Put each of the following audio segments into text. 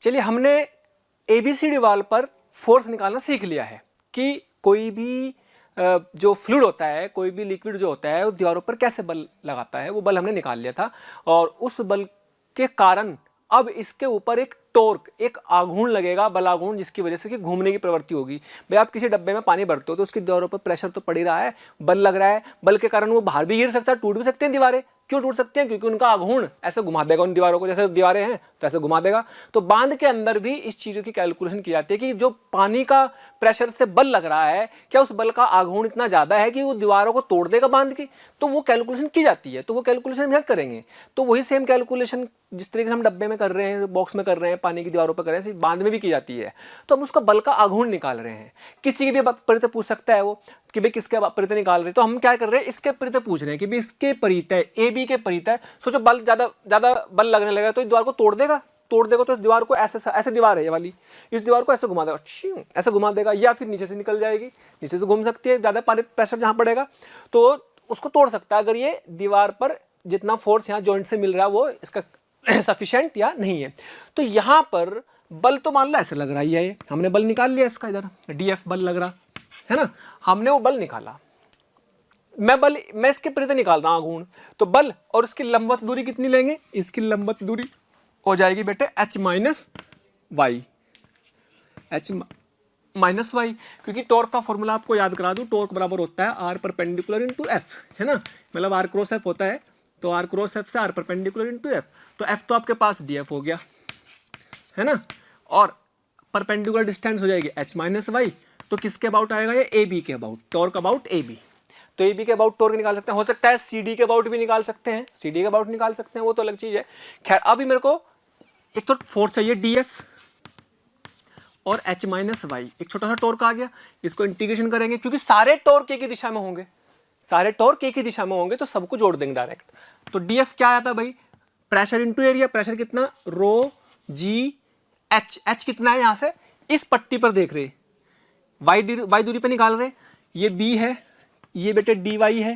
चलिए, हमने एबीसीडी वाल पर फोर्स निकालना सीख लिया है कि कोई भी जो फ्लूइड होता है, कोई भी लिक्विड जो होता है, वो दीवारों पर कैसे बल लगाता है, वो बल हमने निकाल लिया था। और उस बल के कारण अब इसके ऊपर एक टॉर्क, एक आघूर्ण लगेगा, बल आघूर्ण, जिसकी वजह से कि घूमने की प्रवृत्ति होगी। भाई आप किसी डब्बे में पानी भरते हो तो उसकी दीवारों पर प्रेशर तो पड़ ही रहा है, बल लग रहा है, बल के कारण वो बाहर भी गिर सकता है, टूट भी सकते हैं दीवारें। क्यों टूट सकते हैं? क्योंकि उनका आघूर्ण ऐसे घुमा देगा उन दीवारों को, जैसे दीवारें हैं तो ऐसे घुमा देगा। तो बांध के अंदर भी इस चीज़ की कैलकुलेशन की जाती है कि जो पानी का प्रेशर से बल लग रहा है, क्या उस बल का आघूर्ण इतना ज़्यादा है कि वो दीवारों को तोड़ देगा बांध के? तो वो कैलकुलेशन की जाती है। तो वो कैलकुलेशन हम यहाँ करेंगे। तो वही सेम कैलकुलेशन जिस तरीके से हम डब्बे में कर रहे हैं, बॉक्स में कर रहे हैं, पानी की दीवारों पर कर रहे हैं, बांध में भी की जाती है। तो हम उसका बल का आघूर्ण निकाल रहे हैं। किसी की भी परितः पूछ सकता है वो कि भाई किसके परितः निकाल रहे हैं, तो हम क्या कर रहे हैं, इसके परितः पूछ रहे हैं कि भाई इसके परितः, ए बी के परितः। सोचो बल ज़्यादा बल लगने लगेगा तो इस दीवार को तोड़ देगा तो इस दीवार को ऐसे दीवार है ये वाली, इस दीवार को ऐसे घुमा देगा, ऐसे घुमा देगा, या फिर नीचे से निकल जाएगी, नीचे से घूम सकती है, ज़्यादा प्रेशर जहाँ पड़ेगा तो उसको तोड़ सकता है, अगर ये दीवार पर जितना फोर्स यहाँ जॉइंट से मिल रहा है वो इसका सफिशिएंट या नहीं है। तो यहाँ पर बल तो मान लो ऐसे लग रहा है, ये हमने बल निकाल लिया इसका, इधर डीएफ बल लग रहा है ना, हमने वो बल निकाला। मैं इसके परितः निकाल रहा हूँ आघूर्ण। तो बल और इसकी लंबवत दूरी कितनी लेंगे? इसकी लंबवत दूरी हो जाएगी बेटे h minus Y, h minus Y, क्योंकि टॉर्क का फॉर्मूला आपको याद करा दूं, टॉर्क बराबर होता है आर परपेंडिकुलर इंटू एफ, है ना, मतलब आर क्रॉस एफ होता है, तो आर क्रॉस एफ से आर परपेंडिकुलर इंटू एफ। तो एफ तो आपके पास डी एफ हो गया, है ना, और परपेंडिकुलर डिस्टेंस हो जाएगी h माइनस वाई। तो किसके अबाउट आएगा ये? ए बी के about, torque about A B. तो ए बी के अबाउट टॉर्क निकाल सकते हैं, हो सकता है सी डी के अबाउट भी निकाल सकते हैं, सी डी के अबाउट निकाल सकते हैं, वो तो अलग चीज है। खैर अभी मेरे को एक तो फोर्स चाहिए डी एफ और h माइनस वाई, एक छोटा सा टॉर्क आ गया, इसको इंटीग्रेशन करेंगे, क्योंकि सारे टॉर्क एक ही दिशा में होंगे, सारे टॉर्क एक ही दिशा में होंगे, तो सबको जोड़ देंगे डायरेक्ट। तो डी एफ क्या आया था भाई? प्रेशर इंटू एरिया, प्रेशर कितना? रो जी एच, एच कितना है यहाँ से इस पट्टी पर देख रहे, वाई दूरी पे निकाल रहे, ये बी है, ये बेटे डी वाई है,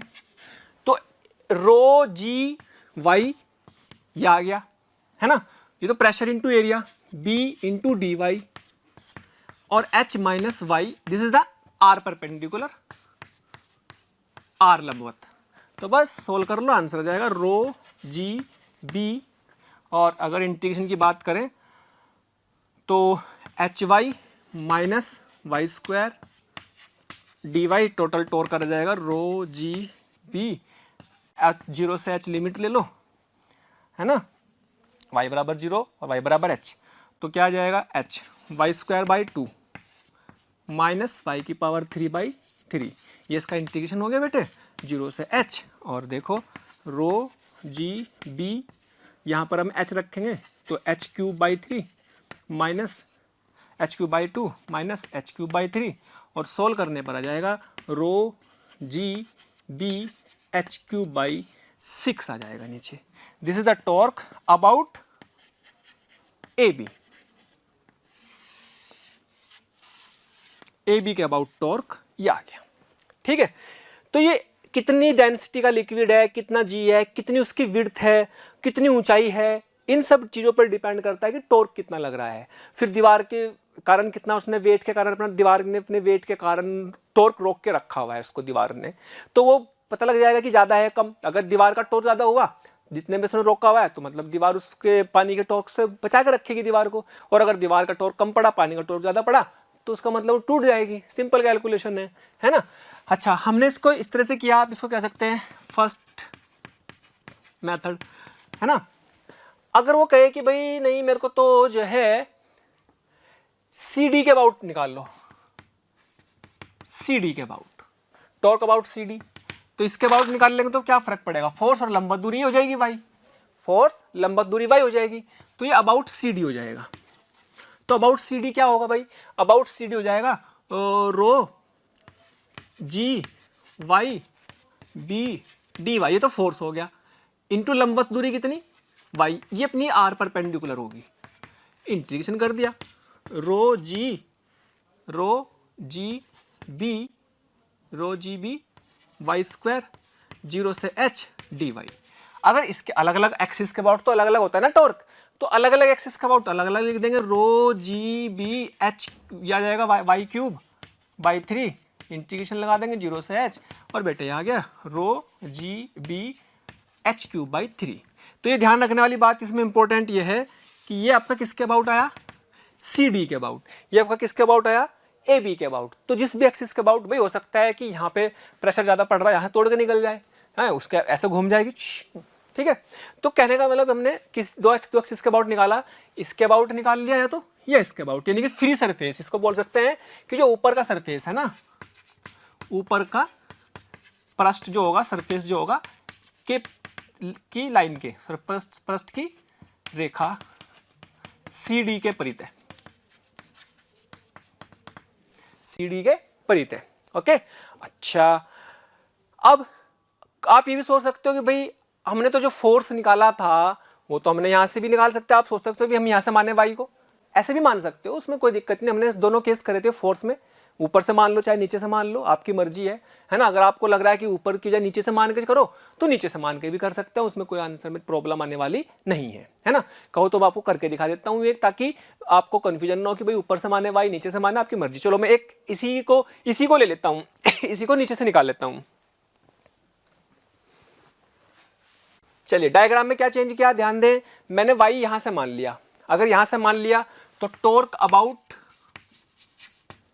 तो रो जी वाई ये आ गया, है ना, ये तो pressure into area, B into D Y, और h minus Y, this is the R perpendicular, or लंबवत। तो बस सोल्व कर लो, आंसर आ जाएगा रो जी बी। और अगर इंटीग्रेशन की बात करें तो H Y minus Y square D Y, total torque आ जाएगा रो जी बी, जीरो से h लिमिट ले लो, है ना, y बराबर 0 और y बराबर h, तो क्या आ जाएगा h Y square by 2 minus Y की पावर 3/3, ये इसका इंटीग्रेशन हो गया बेटे 0 से h। और देखो रो जी बी, यहाँ पर हम h रखेंगे तो h cube by 3 minus h cube by 2 minus h cube by 3, और सोल्व करने पर आ जाएगा rho G B h cube by 6 आ जाएगा नीचे। This is the torque about A B, A B के अबाउट टॉर्क ये आ गया, ठीक है। तो ये कितनी डेंसिटी का लिक्विड है, कितना जी है, कितनी उसकी विड्थ है, कितनी ऊंचाई है, इन सब चीज़ों पर डिपेंड करता है कि टॉर्क कितना लग रहा है। फिर दीवार के कारण कितना, उसने वेट के कारण, अपना दीवार ने अपने वेट के कारण टॉर्क रोक के रखा हुआ है उसको दीवार ने, तो वो पता लग जाएगा कि ज़्यादा है कम। अगर दीवार का टॉर्क ज़्यादा होगा, जितने में उसने रोका हुआ है, तो मतलब दीवार उसके पानी के टॉर्क से बचा के रखेगी दीवार को, और अगर दीवार का टॉर्क कम पड़ा, पानी का टॉर्क ज़्यादा पड़ा, तो उसका मतलब वो टूट जाएगी। सिंपल कैलकुलेशन है ना। अच्छा, हमने इसको इस तरह से किया, आप इसको कह सकते हैं फर्स्ट मेथड, है ना। अगर वो कहे कि भाई नहीं मेरे को तो जो है सी डी के अबाउट निकाल लो, सी डी के about, torque about C D, तो इसके अबाउट निकाल लेंगे तो क्या फर्क पड़ेगा? फोर्स और लंबवत दूरी हो जाएगी वाई, फोर्स लंबवत दूरी वाई हो जाएगी, तो ये अबाउट सी डी हो जाएगा। तो अबाउट सी डी क्या होगा भाई? अबाउट सी डी हो जाएगा rho G Y B D Y, ये तो फोर्स हो गया, इंटू लंबवत दूरी कितनी? वाई, ये अपनी आर परपेंडिकुलर होगी, इंटीग्रेशन कर दिया, रो जी बी वाई स्क्वायर 0 से h डी वाई। अगर इसके अलग अलग एक्सिस के अबाउट तो अलग अलग होता है ना टॉर्क, तो अलग अलग एक्सिस के अबाउट अलग अलग लिख देंगे, रो जी बी एच आ जाएगा वाई क्यूब बाई 3, इंटीग्रेशन लगा देंगे 0 से h, और बेटे आ गया rho G B H cube by 3। तो ये ध्यान रखने वाली बात इसमें इंपॉर्टेंट ये है कि ये आपका किसके अबाउट आया, सी डी के अबाउट, ये आपका किसके अबाउट आया, ए बी के अबाउट। तो जिस भी एक्सिस के अबाउट, भाई हो सकता है कि यहाँ पे प्रेशर ज़्यादा पड़ रहा है, यहाँ तोड़ के निकल जाए, हाँ उसके ऐसे घूम जाएगी, ठीक है। तो कहने का मतलब हमने किस दो एक्सिस के अबाउट निकाला, इसके अबाउट निकाल लिया या तो या इसके अबाउट, यानी कि फ्री सरफेस इसको बोल सकते हैं कि जो ऊपर का सरफेस है ना, ऊपर का पृष्ठ जो होगा, सरफेस जो होगा की लाइन के पृष्ठ की रेखा सी डी के परित है, सी डी के परित है। ओके, अच्छा अब आप ये भी सोच सकते हो कि भाई हमने तो जो फोर्स निकाला था वो तो हमने यहां से भी निकाल सकते हैं, आप सोच सकते हो कि हम यहां से माने वाई को, ऐसे भी मान सकते हो, उसमें कोई दिक्कत नहीं। हमने दोनों केस करे थे फोर्स में, ऊपर से मान लो चाहे नीचे से मान लो, आपकी मर्जी है ना। अगर आपको लग रहा है कि ऊपर की जाए नीचे से मान के करो तो नीचे से मान के भी कर सकते हो, उसमें कोई आंसर में प्रॉब्लम आने वाली नहीं है ना। कहो तो मैं आपको करके दिखा देता हूँ एक, ताकि आपको कंफ्यूजन ना हो कि भाई ऊपर से माने वाई नीचे से माने, आपकी मर्जी। चलो मैं एक इसी को ले लेता हूँ इसी को नीचे से निकाल लेता हूँ। चलिए डायग्राम में क्या चेंज किया, ध्यान दें, मैंने वाई यहां से मान लिया, अगर यहां से मान लिया तो टॉर्क अबाउट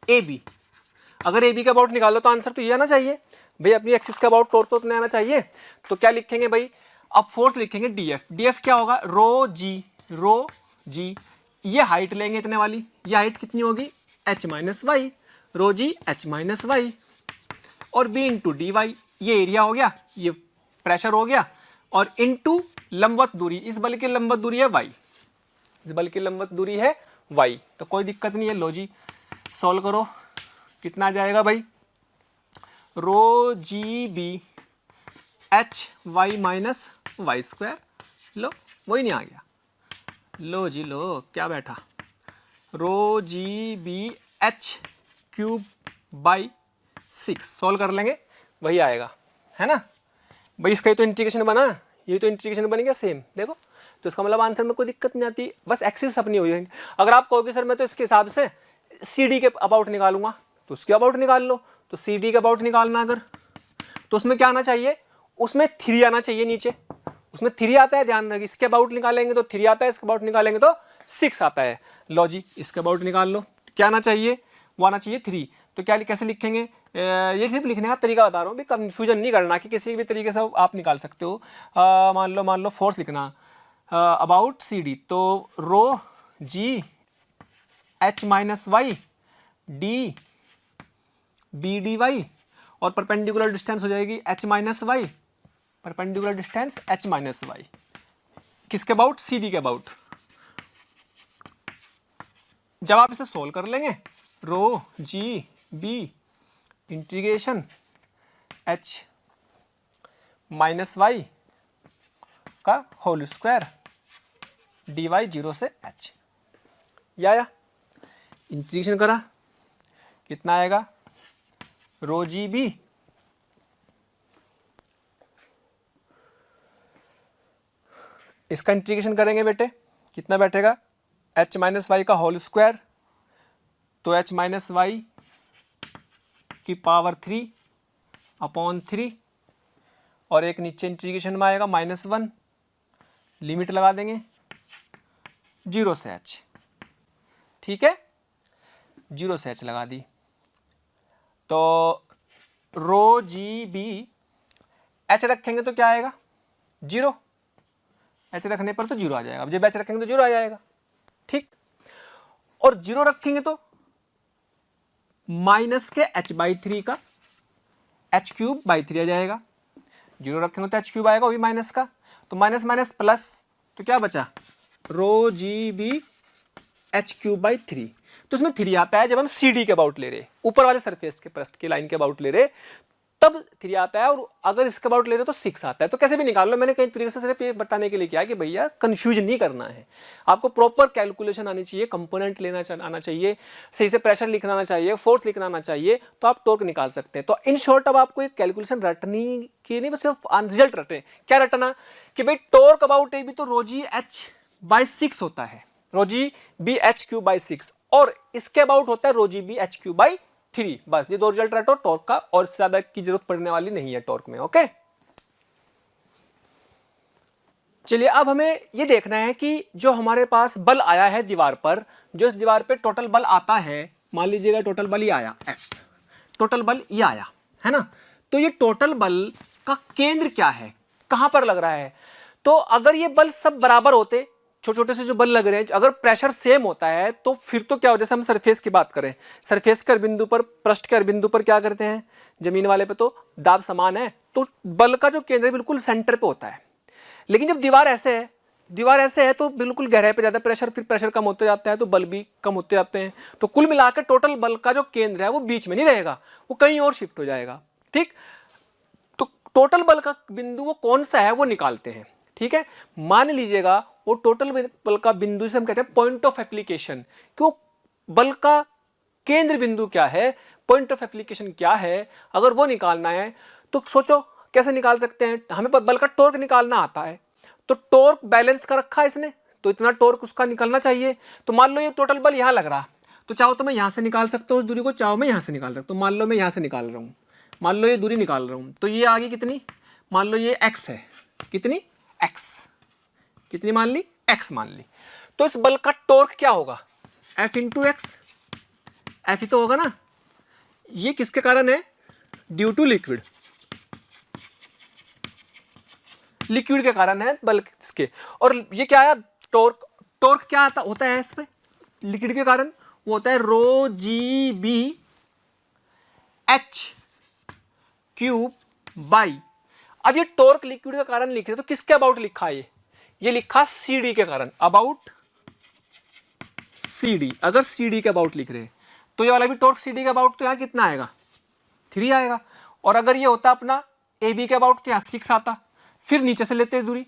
ए बी, अगर ए बी का अबाउट निकालो तो आंसर तो ये आना चाहिए भाई, अपनी एक्सिस का अबाउट टॉर्क तो उतना आना चाहिए। तो क्या लिखेंगे भाई, अब फोर्स लिखेंगे डी एफ, डी एफ क्या होगा, रो जी, ये हाइट लेंगे इतने वाली, ये हाइट कितनी होगी एच माइनस वाई, रो जी एच माइनस वाई, और बी इंटू डी वाई, ये एरिया हो गया, ये प्रेशर हो गया, और इनटू लंबवत दूरी, इस बल की लंबवत दूरी है y, इस बल की लंबवत दूरी है y, तो कोई दिक्कत नहीं है। लो जी सॉल्व करो, कितना आ जाएगा भाई, rho G B H Y minus Y square, लो वही नहीं आ गया, लो जी लो क्या बैठा, rho G B H cube by 6, solve कर लेंगे वही आएगा, है ना भाई। इसका ही तो इंटीग्रेशन बना, ये तो इंटीग्रेशन बन गया सेम, देखो। तो इसका मतलब आंसर में कोई दिक्कत नहीं आती, बस एक्सिस अपनी हो जाएंगी। अगर आप कहोगे सर मैं तो इसके हिसाब से सी डी के अबाउट निकालूंगा, तो उसके अबाउट निकाल लो। तो सी डी के अबाउट निकालना अगर, तो उसमें क्या आना चाहिए, उसमें 3 आना चाहिए नीचे, उसमें 3 आता है, ध्यान रखिए। इसके अबाउट निकालेंगे तो 3 आता है, इसके अबाउट निकालेंगे तो 6 आता है। लो जी इसके अबाउट निकाल लो, क्या आना चाहिए, वो आना चाहिए 3। तो क्या कैसे लिखेंगे, ये सिर्फ लिखने का तरीका बता रहा हूँ, भी कंफ्यूजन नहीं करना कि किसी भी तरीके से आप निकाल सकते हो। मान लो फोर्स लिखना अबाउट सी डी, तो rho G H minus Y D B D Y, और परपेंडिकुलर डिस्टेंस हो जाएगी H minus Y, perpendicular distance H minus Y, किसके अबाउट, सी डी के अबाउट। जब आप इसे सोल्व कर लेंगे, rho G B integration H minus Y का होल स्क्वायर डी वाई 0 से एच, या इंटीग्रेशन करा कितना आएगा, रो जी बी इसका इंटीग्रेशन करेंगे बेटे, कितना बैठेगा, एच माइनस वाई का होल स्क्वायर, तो एच माइनस वाई की पावर 3 अपॉन 3, और एक नीचे इंटीग्रेशन में आएगा -1, लिमिट लगा देंगे 0 से h, ठीक है, 0 से h लगा दी। तो रो जी बी h रखेंगे तो क्या आएगा 0, h रखने पर तो 0 आ जाएगा, अब जब h रखेंगे तो 0 आ जाएगा, ठीक। और 0 रखेंगे तो माइनस के h/3 का h³/3 आ जाएगा, 0 रखेंगे तो h³ आएगा, वही माइनस का, तो माइनस माइनस प्लस, तो क्या बचा, रो जी बी h³/3। तो इसमें 3 आता है जब हम सी डी के अबाउट ले रहे, ऊपर वाले सरफेस के पृष्ठ की लाइन के अबाउट ले रहे, तब 3 आता है, और अगर इसके अबाउट ले रहे हो तो 6 आता है। तो कैसे भी निकाल लो, मैंने कई तरीके से सिर्फ ये बताने के लिए किया कि भैया कंफ्यूज नहीं करना है, आपको प्रॉपर कैलकुलेशन आनी चाहिए, कंपोनेंट लेना आना चाहिए, सही से प्रेशर लिखना आना चाहिए, फोर्स लिखना आना चाहिए, तो आप टॉर्क निकाल सकते हैं। तो इन शॉर्ट अब आपको एक कैलकुलेशन रटनी की नहीं, बस सिर्फ रिजल्ट रटे। क्या रटना कि भाई टॉर्क अबाउट ए बी तो रोजी h/6 होता है, रोजी बी h/6, और इसके अबाउट होता है रोजी बी h/3। बस ये 2 रिजल्ट रटो टॉर्क का, और इससे ज्यादा की जरूरत पड़ने वाली नहीं है टॉर्क में। ओके, चलिए अब हमें ये देखना है कि जो हमारे पास बल आया है दीवार पर, जो इस दीवार पे टोटल बल आता है, मान लीजिएगा टोटल बल ये आया F, टोटल बल ये आया है ना। तो ये टोटल बल का केंद्र क्या है, कहां पर लग रहा है। तो अगर ये बल सब बराबर होते, छोटे छोटे से जो बल लग रहे हैं, अगर प्रेशर सेम होता है तो फिर तो क्या हो, जैसे हम सरफेस की बात करें, सरफेस के बिंदु पर, पृष्ठ के बिंदु पर क्या करते हैं, जमीन वाले पे तो दाब समान है, तो बल का जो केंद्र बिल्कुल सेंटर पे होता है। लेकिन जब दीवार ऐसे है, दीवार ऐसे है तो बिल्कुल गहराई पे ज्यादा प्रेशर, फिर प्रेशर कम होते जाते हैं तो बल भी कम होते जाते हैं। तो कुल मिलाकर टोटल बल का जो केंद्र है वो बीच में नहीं रहेगा, वो कहीं और शिफ्ट हो जाएगा। ठीक, तो टोटल बल का बिंदु वो कौन सा है वो निकालते हैं। ठीक है, मान लीजिएगा वो टोटल बल का बिंदु से हम कहते हैं पॉइंट ऑफ एप्लीकेशन। क्यों, बल का केंद्र बिंदु क्या है, पॉइंट ऑफ एप्लीकेशन क्या है, अगर वो निकालना है तो सोचो कैसे निकाल सकते हैं। हमें बल का टॉर्क निकालना आता है, तो टॉर्क बैलेंस कर रखा है इसने, तो इतना टॉर्क उसका निकलना चाहिए। तो मान लो ये टोटल बल यहां लग रहा, तो चाहो तो मैं यहां से निकाल सकता हूँ उस दूरी को, चाहो मैं यहां से निकाल सकता हूँ। मान लो मैं यहां से निकाल रहा हूं, मान लो ये दूरी निकाल रहा हूं, तो ये आगे कितनी, मान लो ये x है, कितनी x, कितनी मान ली, x मान ली। तो इस बल का टॉर्क क्या होगा, F इंटू एक्स, F ही तो होगा ना। ये किसके कारण है, ड्यू टू लिक्विड, लिक्विड के कारण है बल इसके। और ये क्या आया, टॉर्क, टॉर्क क्या आता होता है इस पे लिक्विड के कारण, वो होता है रो जी बी h/3। अब ये टॉर्क लिक्विड के कारण लिख रहे तो किसके अबाउट लिखा है, ये लिखा CD के कारण, अबाउट CD। अगर CD के अबाउट लिख रहे तो ये वाला भी टॉर्क CD के अबाउट, तो यहां कितना आएगा, 3 आएगा। और अगर ये होता अपना AB के अबाउट तो यहां 6 आता। फिर नीचे से लेते दूरी,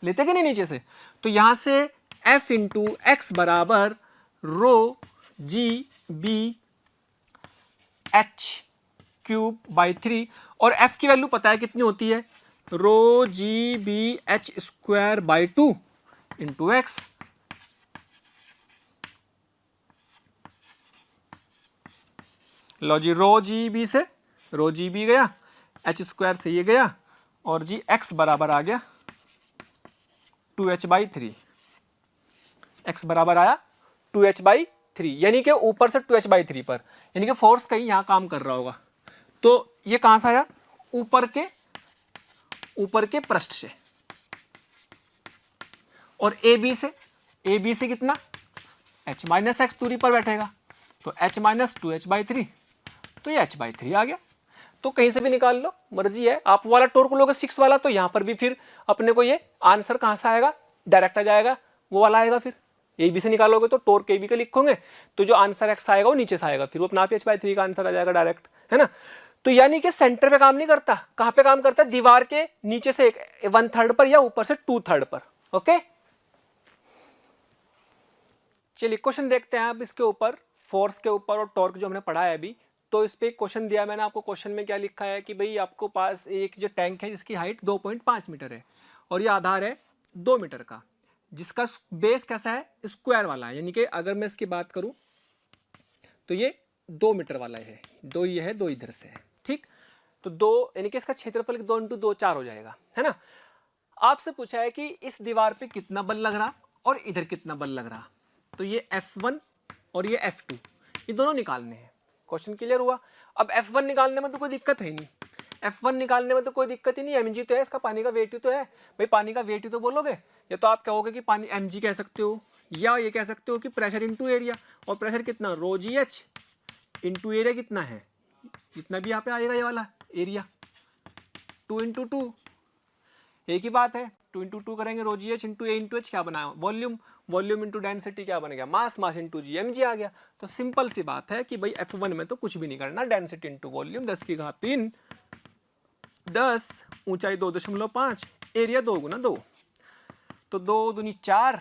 लेते कि नहीं नीचे से, तो यहां से F इंटू एक्स बराबर रो जी बी h/3, और F की वैल्यू पता है कितनी होती है, rho G B h²/2 into X. लो जी, रो जी बी से रो जी बी गया, h² से ये गया, और जी x बराबर आ गया 2h/3, x बराबर आया 2h/3, यानी कि ऊपर से 2h/3 पर, यानी कि फोर्स कहीं यहां काम कर रहा होगा। तो ये कहां से आया, ऊपर के पृष्ठ से, और AB से कितना, h-x दूरी पर बैठेगा, तो h-2h/3, तो ये h/3 आ गया। तो कहीं से भी निकाल लो, मर्जी है। आप वाला टॉर्क लोगे 6 वाला, तो यहां पर भी फिर अपने को ये आंसर कहां से आएगा, डायरेक्ट आ जाएगा, वो वाला आएगा। फिर AB से निकालोगे तो टॉर्क AB का लिखोगे, तो जो आंसर x आएगा वो नीचे से आएगा, फिर वो अपना h/3 का आंसर आ जाएगा डायरेक्ट, है ना। तो यानी कि सेंटर पे काम नहीं करता, कहां पे काम करता है, दीवार के नीचे से 1/3 पर या ऊपर से 2/3 पर। ओके, चलिए क्वेश्चन देखते हैं अब इसके ऊपर, फोर्स के ऊपर और टॉर्क जो हमने पढ़ा है अभी। तो इस पे क्वेश्चन दिया मैंने आपको, क्वेश्चन में क्या लिखा है कि भाई आपको पास एक जो टैंक है जिसकी हाइट 2.5 मीटर है और ये आधार है 2 मीटर का, जिसका बेस कैसा है, स्क्वायर वाला है। यानी कि अगर मैं इसकी बात करूं तो ये 2 मीटर वाला है, 2 ये है, 2 इधर से है। ठीक, तो 2 यानी कि इसका क्षेत्रफल 2 × 2 4 हो जाएगा, है ना। आपसे पूछा है कि इस दीवार पे कितना बल लग रहा और इधर कितना बल लग रहा, तो ये F1 और ये F2, ये दोनों निकालने हैं। क्वेश्चन क्लियर हुआ। अब F1 निकालने में तो कोई दिक्कत है नहीं, F1 निकालने में तो कोई दिक्कत ही नहीं, mg तो है, इसका पानी का वेट ही तो है। भाई पानी का वेट ही तो बोलोगे, या तो आप कहोगे कि पानी mg कह सकते हो, या ये कह सकते हो कि प्रेशर इंटू एरिया, और प्रेशर कितना, रो जी एच इंटू एरिया कितना है, जितना भी यहाँ पे आएगा ये वाला एरिया, 2 × 2, एक ही बात है। 2 × 2 करेंगे, रो जी एच इंटू ए इंटू एच क्या बनाया, वॉल्यूम, वॉल्यूम इंटू डेंसिटी क्या बन गया, मास, मास इंटू जी mg आ गया। तो सिंपल सी बात है कि भाई F1 में तो कुछ भी नहीं करना, डेंसिटी इंटू वॉल्यूम 10⁻³ 10, ऊंचाई 2.5, एरिया 2 गुना 2, तो 2 दूनी 4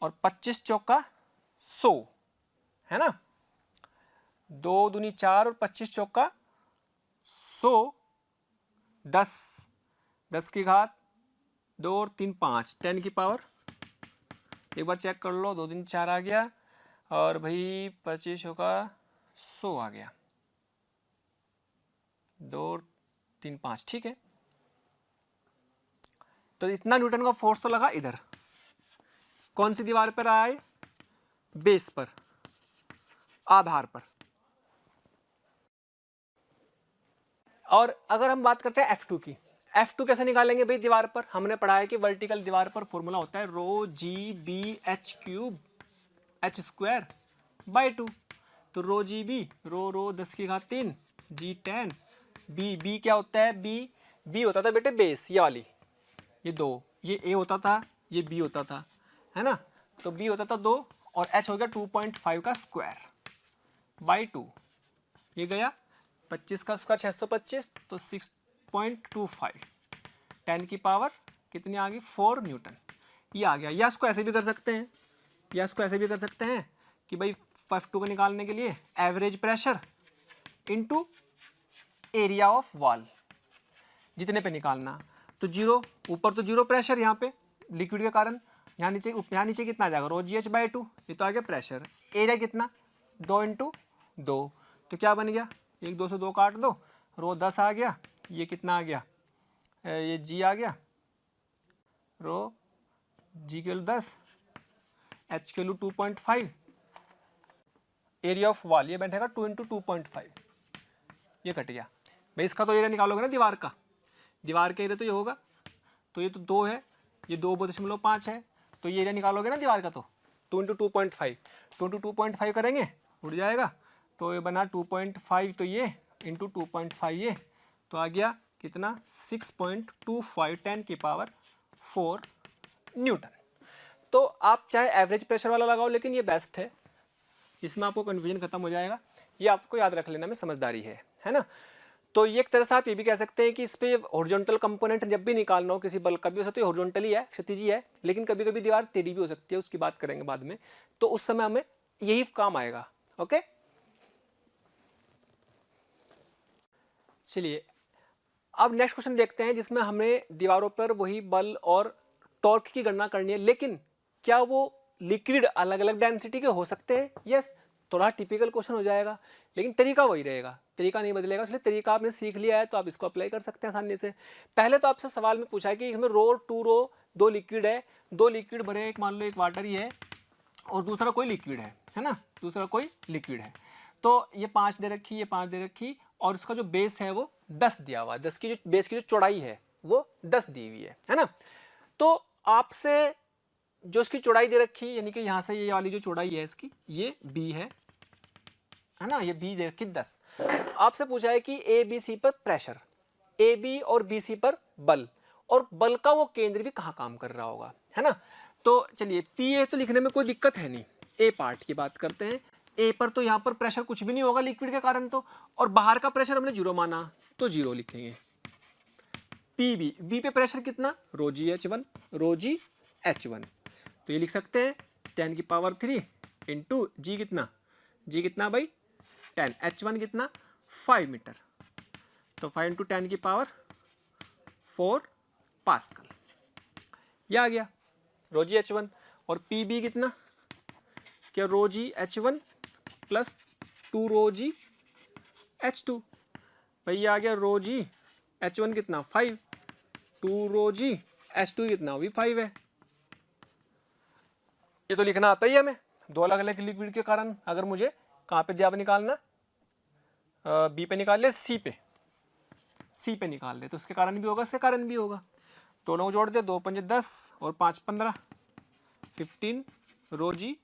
और 25 चौका 100, है ना। 2 दूनी 4 और 25 चौका 100, 10, 10 की घात 2 और 3 5, 10 की पावर, एक बार चेक कर लो, 2 दूनी 4 आ गया और भाई 25 चौका 100 आ गया, 2 और 3 5, ठीक है। तो इतना न्यूटन का फोर्स तो लगा इधर, कौन सी दीवार पर आए, बेस पर, आधार पर। और अगर हम बात करते हैं F2 की, F2 कैसे निकालेंगे भाई दीवार पर, हमने पढ़ा है कि वर्टिकल दीवार पर फॉर्मूला होता है rho G B H cube H square by 2, तो रो जी बी, रो 10 की घात 3, जी 10, बी क्या होता है, बी होता था बेटे बेस, ये वाली, ये 2, ये ए होता था, ये बी होता था, है ना, तो बी होता था 2 और एच हो गया 2.5 का स्क्वायर बाई 2, ये गया 25 का स्क्वायर 625, तो 6.25, 10 की पावर कितनी आ गई, 4 न्यूटन, ये आ गया। या इसको ऐसे भी कर सकते हैं, या इसको ऐसे भी कर सकते हैं कि भाई F2 को निकालने के लिए average pressure into area of wall, जितने पे निकालना, तो जीरो, ऊपर तो जीरो प्रेशर यहाँ पे लिक्विड के कारण, यहाँ नीचे कितना आ जाएगा, रो जी एच बाई 2, ये तो आ गया प्रेशर, एरिया कितना 2 इंटू 2, तो क्या बन गया, 1 2 से 2 काट दो, रो 10 आ गया, ये कितना आ गया, ये जी आ गया, रो जी के 10, एच के 2.5, एरिया ऑफ वॉल ये बैठेगा 2 इंटू 2.5, ये कट गया भाई। इसका तो एरिया निकालोगे ना दीवार का, दीवार का एरिया तो ये होगा, तो ये तो 2 है, ये 2.5 है, तो ये एरिया निकालोगे ना दीवार का, तो 2 इंटू 2.5, 2 इंटू 2.5 करेंगे उड़ जाएगा, तो ये बना 2.5, तो ये इंटू 2.5 ये, तो आ गया कितना 6.25, 10 की पावर 4 न्यूटन। तो आप चाहे एवरेज प्रेशर वाला लगाओ, लेकिन ये बेस्ट है, इसमें आपको कन्फ्यूजन खत्म हो जाएगा, ये आपको याद रख लेना में समझदारी है ना। तो ये एक तरह से आप ये भी कह सकते हैं कि इस पे हॉरिजॉन्टल कंपोनेंट जब भी निकालना हो किसी बल का, भी हो सकता है हॉरिजॉन्टल ही है, क्षैतिजी है, लेकिन कभी कभी दीवार टेढ़ी भी हो सकती है, उसकी बात करेंगे बाद में, तो उस समय हमें यही काम आएगा। ओके, चलिए अब नेक्स्ट क्वेश्चन देखते हैं, जिसमें हमें दीवारों पर वही बल और टॉर्क की गणना करनी है, लेकिन क्या वो लिक्विड अलग अलग डेंसिटी के हो सकते हैं। यस, थोड़ा टिपिकल क्वेश्चन हो जाएगा, लेकिन तरीका वही रहेगा, तरीका नहीं बदलेगा, इसलिए तरीका आपने सीख लिया है तो आप इसको अप्लाई कर सकते हैं आसानी से। पहले तो आपसे सवाल में पूछा है कि हमें रो 2 रो 2 लिक्विड है, 2 लिक्विड भरे, एक मान लो एक वाटर ही है और दूसरा कोई लिक्विड है ना, दूसरा कोई लिक्विड है, तो ये 5 दे रखी, ये 5 दे रखी, और इसका जो बेस है वो 10 दिया हुआ है, 10 की जो बेस की जो चौड़ाई है वो 10 दी हुई है ना। तो आपसे जो इसकी चौड़ाई दे रखी, यानी कि यहाँ से ये वाली जो चौड़ाई है इसकी, ये बी है ना, ये बी दे रखी 10, आपसे पूछा है कि ए बी सी पर प्रेशर, ए बी और बी सी पर बल, और बल का वो केंद्र भी कहाँ काम कर रहा होगा, है ना। तो चलिए पी ए तो लिखने में कोई दिक्कत है नहीं, ए पार्ट की बात करते हैं। ए पर तो यहाँ पर प्रेशर कुछ भी नहीं होगा लिक्विड के कारण, तो और बाहर का प्रेशर हमने 0 माना तो 0 लिखेंगे। पी बी, बी पे प्रेशर कितना, रो जी H1, रो जी H1, तो ये लिख सकते हैं 10 की पावर 3 इंटू जी कितना भाई 10, H1 कितना 5 मीटर, तो 5 इंटू 10 की पावर 4 पास्कल, यह आ गया रो जी H1। और पी बी कितना, क्या रो g H1 plus 2 rho g H2, भाई आ गया रो जी H1 कितना 5, 2 रो जी H2 कितना भी 5 है। ये तो लिखना आता ही है हमें, दो अलग अलग लिक्विड के कारण अगर मुझे कहाँ पे दबाव निकालना, बी पे निकाल ले, सी पे निकाल ले, तो उसके कारण भी होगा, इसके कारण भी होगा, दोनों को जोड़ दे, 2 पंजे 10 और 5 15, 15 रो जी,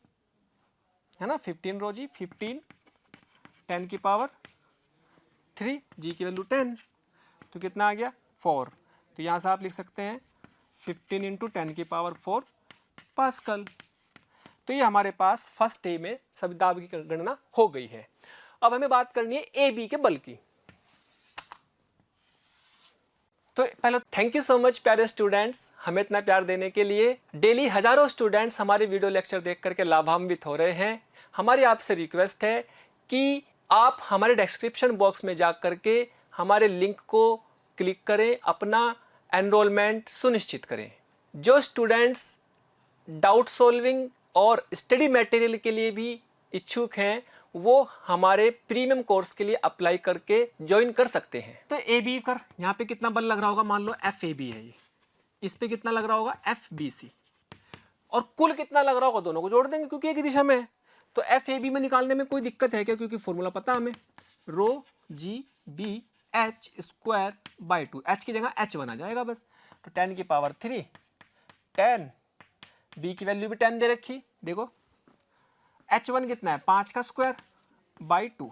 है ना, 15 रो जी, 15 10 की पावर 3, जी की वैल्यू 10, तो कितना आ गया 4, तो यहाँ से आप लिख सकते हैं 15 इंटू 10 की पावर 4 पास्कल। तो ये हमारे पास फर्स्ट डे में सभी दाब की गणना हो गई है। अब हमें बात करनी है ए बी के बल की। तो पहले थैंक यू सो मच प्यारे स्टूडेंट्स, हमें इतना प्यार देने के लिए। डेली हजारों स्टूडेंट्स हमारे वीडियो लेक्चर देख करके लाभान्वित हो रहे हैं। हमारी आपसे रिक्वेस्ट है कि आप हमारे डिस्क्रिप्शन बॉक्स में जा करके हमारे लिंक को क्लिक करें, अपना एनरोलमेंट सुनिश्चित करें। जो स्टूडेंट्स डाउट सॉल्विंग और स्टडी मटेरियल के लिए भी इच्छुक हैं, वो हमारे प्रीमियम कोर्स के लिए अप्लाई करके ज्वाइन कर सकते हैं। तो ए बी कर, यहाँ पे कितना बल लग रहा होगा, मान लो एफ ए बी है ये, इस पे कितना लग रहा होगा एफ बी सी, और कुल कितना लग रहा होगा, दोनों को जोड़ देंगे क्योंकि एक ही दिशा में है। तो एफ ए बी में निकालने में कोई दिक्कत है क्या, क्योंकि फॉर्मूला पता हमें, rho G B H square by 2, H की जगह H1 आ जाएगा बस। तो 10 की पावर 3, 10, बी की वैल्यू भी 10 दे रखी, देखो H1 कितना है 5 का स्क्वायर बाई 2,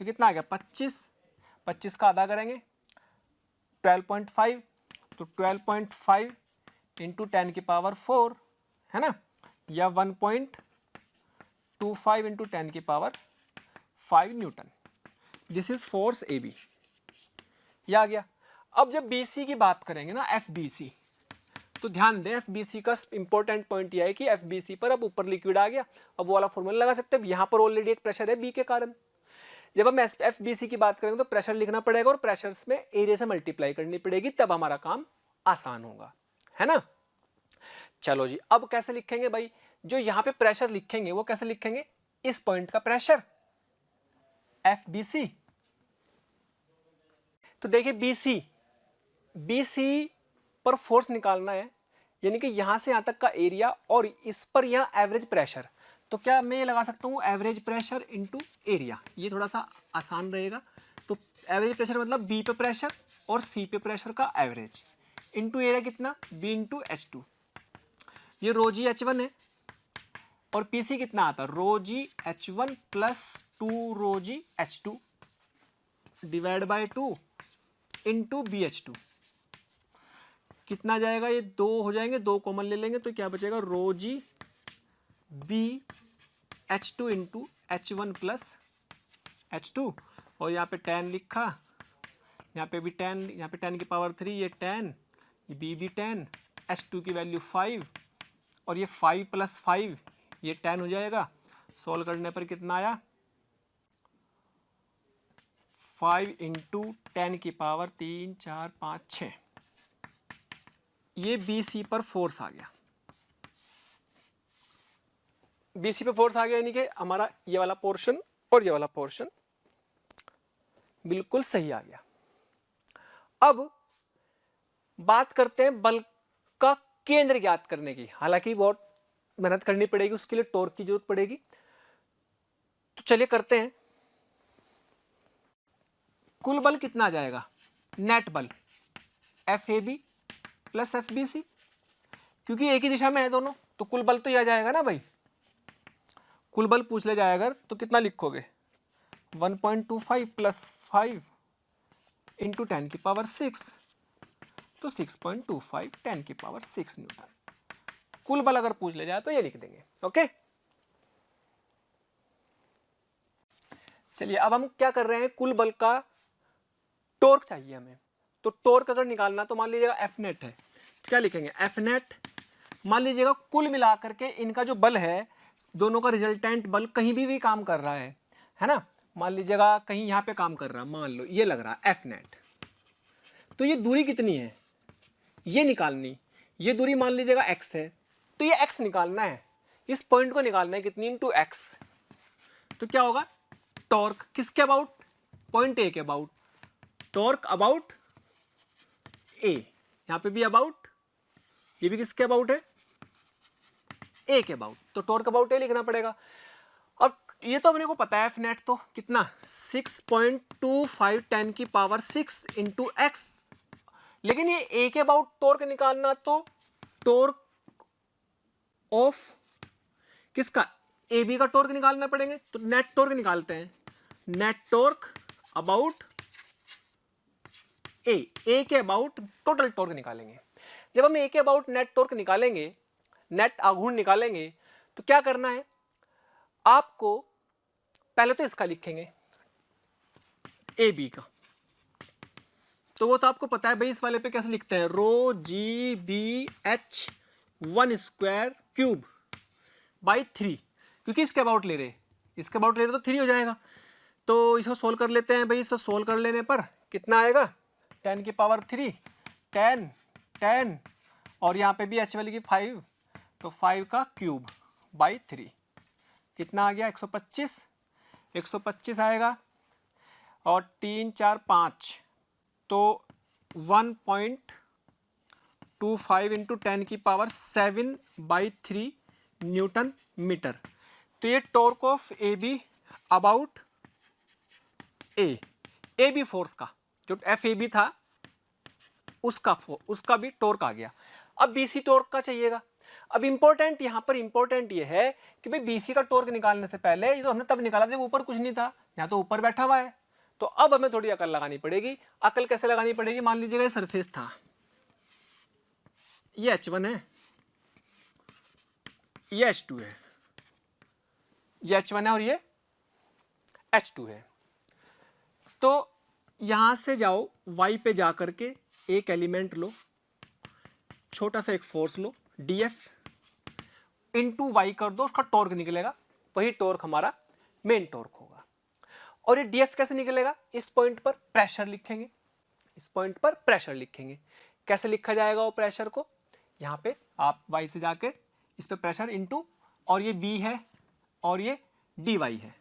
तो कितना आ गया 25, 25 का आधा करेंगे 12.5, तो 12.5 इंटू 10 की पावर 4 है ना, या 1.25 इंटू 10 की power 5 newton. This is force A B, ये आ गया। अब जब बी सी की बात करेंगे ना, एफ बी सी, तो ध्यान दें एफ बी सी का इंपॉर्टेंट पॉइंट यह है कि एफ बी सी पर अब ऊपर लिक्विड आ गया, अब वो वाला फॉर्मूला लगा सकते हैं। यहाँ पर ऑलरेडी एक प्रेशर है बी के कारण। जब हम एफ बी सी की बात करेंगे तो प्रेशर लिखना पड़ेगा और प्रेशर में एरिया से मल्टीप्लाई करनी पड़ेगी, तब हमारा काम आसान होगा, है ना। चलो जी, अब कैसे लिखेंगे भाई, जो यहाँ पे प्रेशर लिखेंगे वो कैसे लिखेंगे, इस पॉइंट का प्रेशर एफ बी सी। तो देखिए बी सी पर फोर्स निकालना है, यानी कि यहां से यहां तक का एरिया और इस पर यहां एवरेज प्रेशर। तो क्या मैं लगा सकता हूं एवरेज प्रेशर इनटू एरिया, ये थोड़ा सा आसान रहेगा। तो एवरेज प्रेशर मतलब बी पे प्रेशर और सी पे प्रेशर का एवरेज इनटू एरिया कितना, बी इंटू H2, ये रो जी H1 है, और पी सी कितना आता है rho g H1 plus 2 rho g H2 divide by 2 into BH2, कितना जाएगा, ये 2 हो जाएंगे, 2 कॉमन ले लेंगे तो क्या बचेगा rho G B H2 into H1 plus H2, और यहाँ पे 10 लिखा, यहाँ पे भी 10, यहाँ पे 10 की पावर 3, ये 10, ये बी भी 10, H2 की वैल्यू 5, और ये 5 प्लस 5 ये 10 हो जाएगा। सॉल्व करने पर कितना आया 5 इंटू 10 की पावर 3, 4, 5, 6, ये बी सी पर फोर्स आ गया। बी सी पे फोर्स आ गया, यानी कि हमारा ये वाला पोर्शन और ये वाला पोर्शन बिल्कुल सही आ गया। अब बात करते हैं बल का केंद्र ज्ञात करने की, हालांकि बहुत मेहनत करनी पड़ेगी, उसके लिए टॉर्क की जरूरत पड़ेगी। तो चलिए करते हैं। कुल बल कितना आ जाएगा, नेट बल F A B plus F B C, क्योंकि एक ही दिशा में है दोनों, तो कुल बल तो यह आ जाएगा ना भाई। कुल बल पूछ ले जाएगा तो कितना लिखोगे 1.25 प्लस 5 इंटू 10 की पावर 6, तो 6.25 10 की पावर 6 न्यूटन। कुल बल अगर पूछ ले जाए तो ये लिख देंगे, ओके। चलिए अब हम क्या कर रहे हैं, कुल बल का टॉर्क चाहिए हमें। तो टॉर्क अगर निकालना तो मान लीजिएगा एफ नेट है, क्या लिखेंगे एफ नेट, मान लीजिएगा कुल मिला करके इनका जो बल है, दोनों का रिजल्टेंट बल कहीं भी काम कर रहा है ना। मान लीजिएगा कहीं यहाँ पे काम कर रहा है, मान लो ये लग रहा है एफ नेट, तो ये दूरी कितनी है ये निकालनी, ये दूरी मान लीजिएगा x है, तो ये x निकालना है, इस पॉइंट को निकालना है कितनी इंटू एक्स। तो क्या होगा टॉर्क किसके अबाउट, पॉइंट ए के अबाउट, टॉर्क अबाउट ए, यहां पे भी अबाउट, ये भी किसके अबाउट है ए के अबाउट, तो टॉर्क अबाउट ए लिखना पड़ेगा। अब ये तो अपने को पता है एफ नेट तो कितना 6.25 10 की पावर 6 इंटू एक्स, लेकिन ये ए के अबाउट टॉर्क निकालना, तो टॉर्क ऑफ किसका ए बी का टॉर्क निकालना पड़ेंगे, तो नेट टॉर्क निकालते हैं, नेट टॉर्क अबाउट ए के अबाउट टोटल टॉर्क निकालेंगे। जब हम ए के अबाउट नेट टॉर्क निकालेंगे, नेट आघूर्ण निकालेंगे, तो क्या करना है आपको, पहले तो इसका लिखेंगे ए बी का, तो वो तो आपको पता है भाई, इस वाले पे कैसे लिखते हैं, rho G B H 1 square cube by 3, क्योंकि इसके अबाउट ले रहे, इसके अबाउट ले रहे तो 3 हो जाएगा। तो इसको सोल्व कर लेते हैं भाई। इसको सोल्व कर लेने पर कितना आएगा, 10 की पावर 3, 10 10 और यहाँ पे भी एच वाली की 5, तो 5 का क्यूब बाई 3 कितना आ गया, 125, 125 आएगा। और 3 4 5, तो 1.25 इंटू 10 की पावर 7 बाई 3 न्यूटन मीटर। तो ये torque of A B about A B force का, जो एफ ए बी था उसका भी टॉर्क आ गया। अब बीसी टॉर्क का चाहिएगा। अब इंपॉर्टेंट यहां पर इंपॉर्टेंट ये है कि भाई बीसी का टॉर्क निकालने से पहले, ये तो हमने तब निकाला जब ऊपर कुछ नहीं था, यहाँ तो ऊपर बैठा हुआ है। तो अब हमें थोड़ी अकल लगानी पड़ेगी। अकल कैसे लगानी पड़ेगी, मान लीजिएगा ये सरफेस था, ये H1 है, ये H2 है, ये H1 है और ये H2 है। तो यहां से जाओ Y पे जा करके एक एलिमेंट लो, छोटा सा एक फोर्स लो, DF इंटू वाई कर दो, उसका टॉर्क निकलेगा, वही टॉर्क हमारा मेन टॉर्क होगा। और ये DF कैसे निकलेगा, इस पॉइंट पर प्रेशर लिखेंगे, इस पॉइंट पर प्रेशर लिखेंगे। कैसे लिखा जाएगा वो प्रेशर को, यहाँ पे आप Y से जाके इस पे प्रेशर इंटू, और ये B है और ये dy है,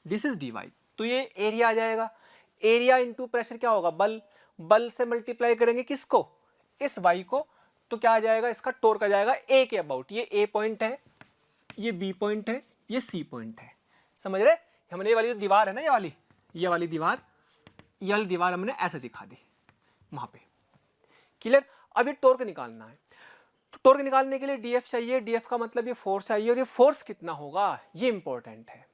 दिस इज dy। तो ये एरिया आ जाएगा, एरिया इंटू प्रेशर क्या होगा, बल, बल से मल्टीप्लाई करेंगे किसको, इस y को, तो क्या आ जाएगा, इसका टॉर्क आ जाएगा a के अबाउट। ये a पॉइंट है, ये b पॉइंट है, ये c पॉइंट है, समझ रहे। हमने ये वाली जो दीवार है ना, ये वाली दीवार, ये वाली दीवार हमने ऐसे दिखा दी वहां पे, क्लियर। अब ये टॉर्क निकालना है, तो टॉर्क निकालने के लिए DF चाहिए, DF का मतलब ये फोर्स चाहिए, और ये फोर्स कितना होगा ये इंपॉर्टेंट है।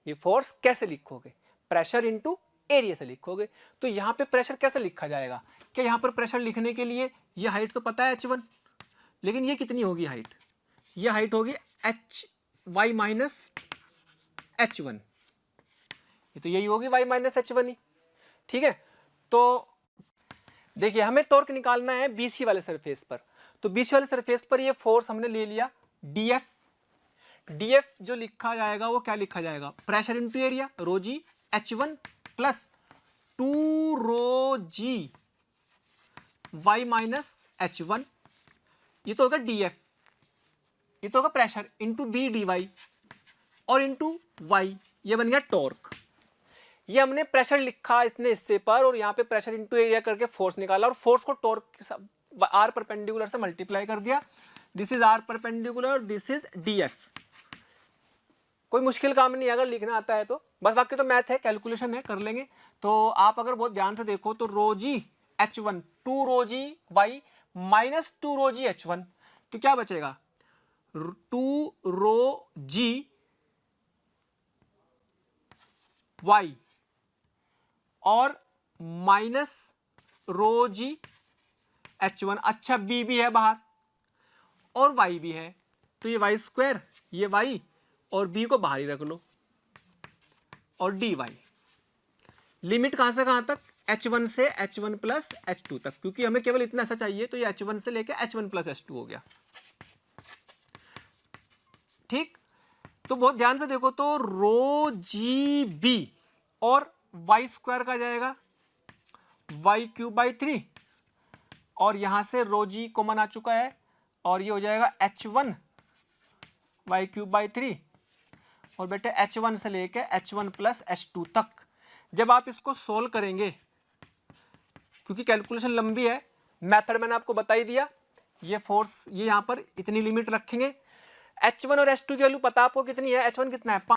ये फोर्स कैसे लिखोगे, प्रेशर इंटू एरिया से लिखोगे। तो यहाँ पे प्रेशर कैसे लिखा जाएगा, क्या यहाँ पर प्रेशर लिखने के लिए ये हाइट तो पता है H1, लेकिन ये कितनी होगी हाइट, ये हाइट होगी HY माइनस H1, ये तो यही होगी y माइनस H1 ही, ठीक है। तो देखिए हमें टॉर्क निकालना है BC वाले सरफेस पर, तो BC वाले सरफेस पर ये फोर्स हमने ले लिया DF, DF जो लिखा जाएगा वो क्या लिखा जाएगा, प्रेशर इंटू एरिया, रो जी H1 प्लस 2 रो जी y माइनस H1, ये तो होगा DF, ये तो होगा प्रेशर इंटू B dy और इंटू y, ये बन गया टॉर्क। ये हमने प्रेशर लिखा इतने हिस्से पर, और यहाँ पे प्रेशर इंटू एरिया करके फोर्स निकाला, और फोर्स को टॉर्क के साथ आर परपेंडिकुलर से मल्टीप्लाई कर दिया। This is R perpendicular, this is DF। कोई मुश्किल काम नहीं है अगर लिखना आता है तो, बस बाकी तो मैथ है, कैलकुलेशन है, कर लेंगे। तो आप अगर बहुत ध्यान से देखो तो रो जी H1 2 रो जी y minus 2 rho g H1, तो क्या बचेगा, 2 रो जी y और माइनस रो जी H1। अच्छा b भी है बाहर और y भी है, तो ये y स्क्वायर, ये y और b को बाहर ही रख लो, और dy लिमिट कहां से कहां तक, H1 से H1 प्लस H2 तक, क्योंकि हमें केवल इतना ऐसा चाहिए, तो ये H1 से लेके H1 प्लस H2 हो गया, ठीक। तो बहुत ध्यान से देखो तो रो जी बी और y स्क्वायर का जाएगा y क्यूब बाई 3, और यहां से रो जी कॉमन आ चुका है, और ये हो जाएगा H1 y क्यूब बाई 3, और बेटे H1 से लेके H1 प्लस H2 तक। जब आप इसको सोल्व करेंगे, क्योंकि कैलकुलेशन लंबी है, मेथड मैंने आपको बता ही दिया, ये फोर्स ये यहां पर इतनी लिमिट रखेंगे। H1 और H2 की वैल्यू पता आपको कितनी है, H1 कितना है 5,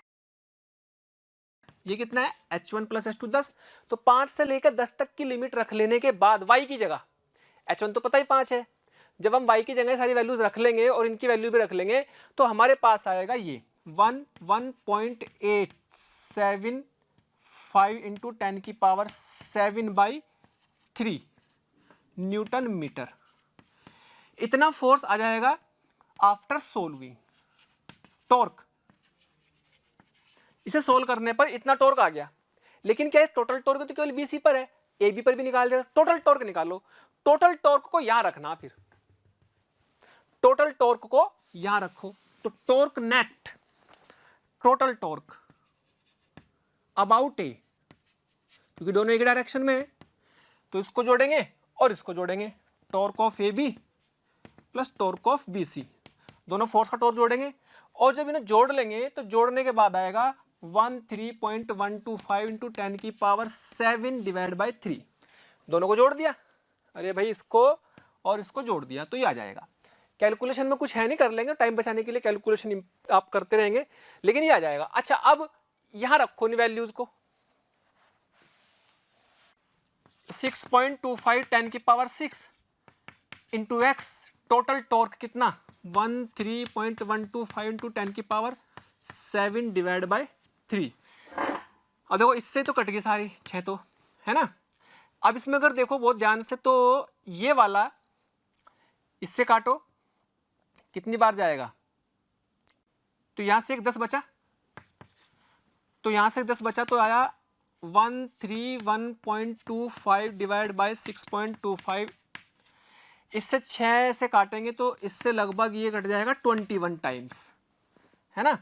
ये कितना है H1 प्लस H2 10, तो 5 से लेकर 10 तक की लिमिट रख लेने के बाद y की जगह, H1 तो पता ही 5 है, जब हम y की जगह सारी वैल्यूज रख लेंगे और इनकी वैल्यू भी रख लेंगे, तो हमारे पास आएगा ये 1.875 इंटू 10 की पावर 7/3 न्यूटन मीटर। इतना फोर्स आ जाएगा आफ्टर सोल्विंग टॉर्क। इसे सोल्व करने पर इतना टॉर्क आ गया, लेकिन क्या है टोटल टॉर्क तो केवल BC पर है, ए बी पर भी निकाल दिया। टोटल टॉर्क निकालो। टोटल टॉर्क को यहां रखना, फिर टोटल टॉर्क को यहां रखो। तो torque net, total torque about A, क्योंकि दोनों एक डायरेक्शन में है तो इसको जोड़ेंगे और इसको जोड़ेंगे। Torque of A B plus torque of B C, दोनों फोर्स का टॉर्क जोड़ेंगे और जब इन्हें जोड़ लेंगे तो जोड़ने के बाद आएगा 13.125 इंटू 10 की पावर 7 डिवाइड बाई 3। दोनों को जोड़ दिया, अरे भाई इसको और इसको जोड़ दिया तो ये आ जाएगा। कैलकुलेशन में कुछ है नहीं, कर लेंगे टाइम बचाने के लिए, कैलकुलेशन आप करते रहेंगे लेकिन ये आ जाएगा। अच्छा अब यहां रखो इन वैल्यूज को, 6.25 10 की power 6 into x, total torque कितना 13.125 इंटू 10 की पावर 7 डिवाइड बाई 3। अब देखो इससे तो कट गई सारी 6 तो, है ना। अब इसमें अगर देखो बहुत ध्यान से तो ये वाला इससे काटो, कितनी बार जाएगा, तो यहां से एक 10 बचा, तो यहां से 10 बचा तो आया 131.25 डिवाइड बाई 6.25। इससे 6 से काटेंगे तो इससे लगभग ये कट जाएगा 21 टाइम्स, है ना।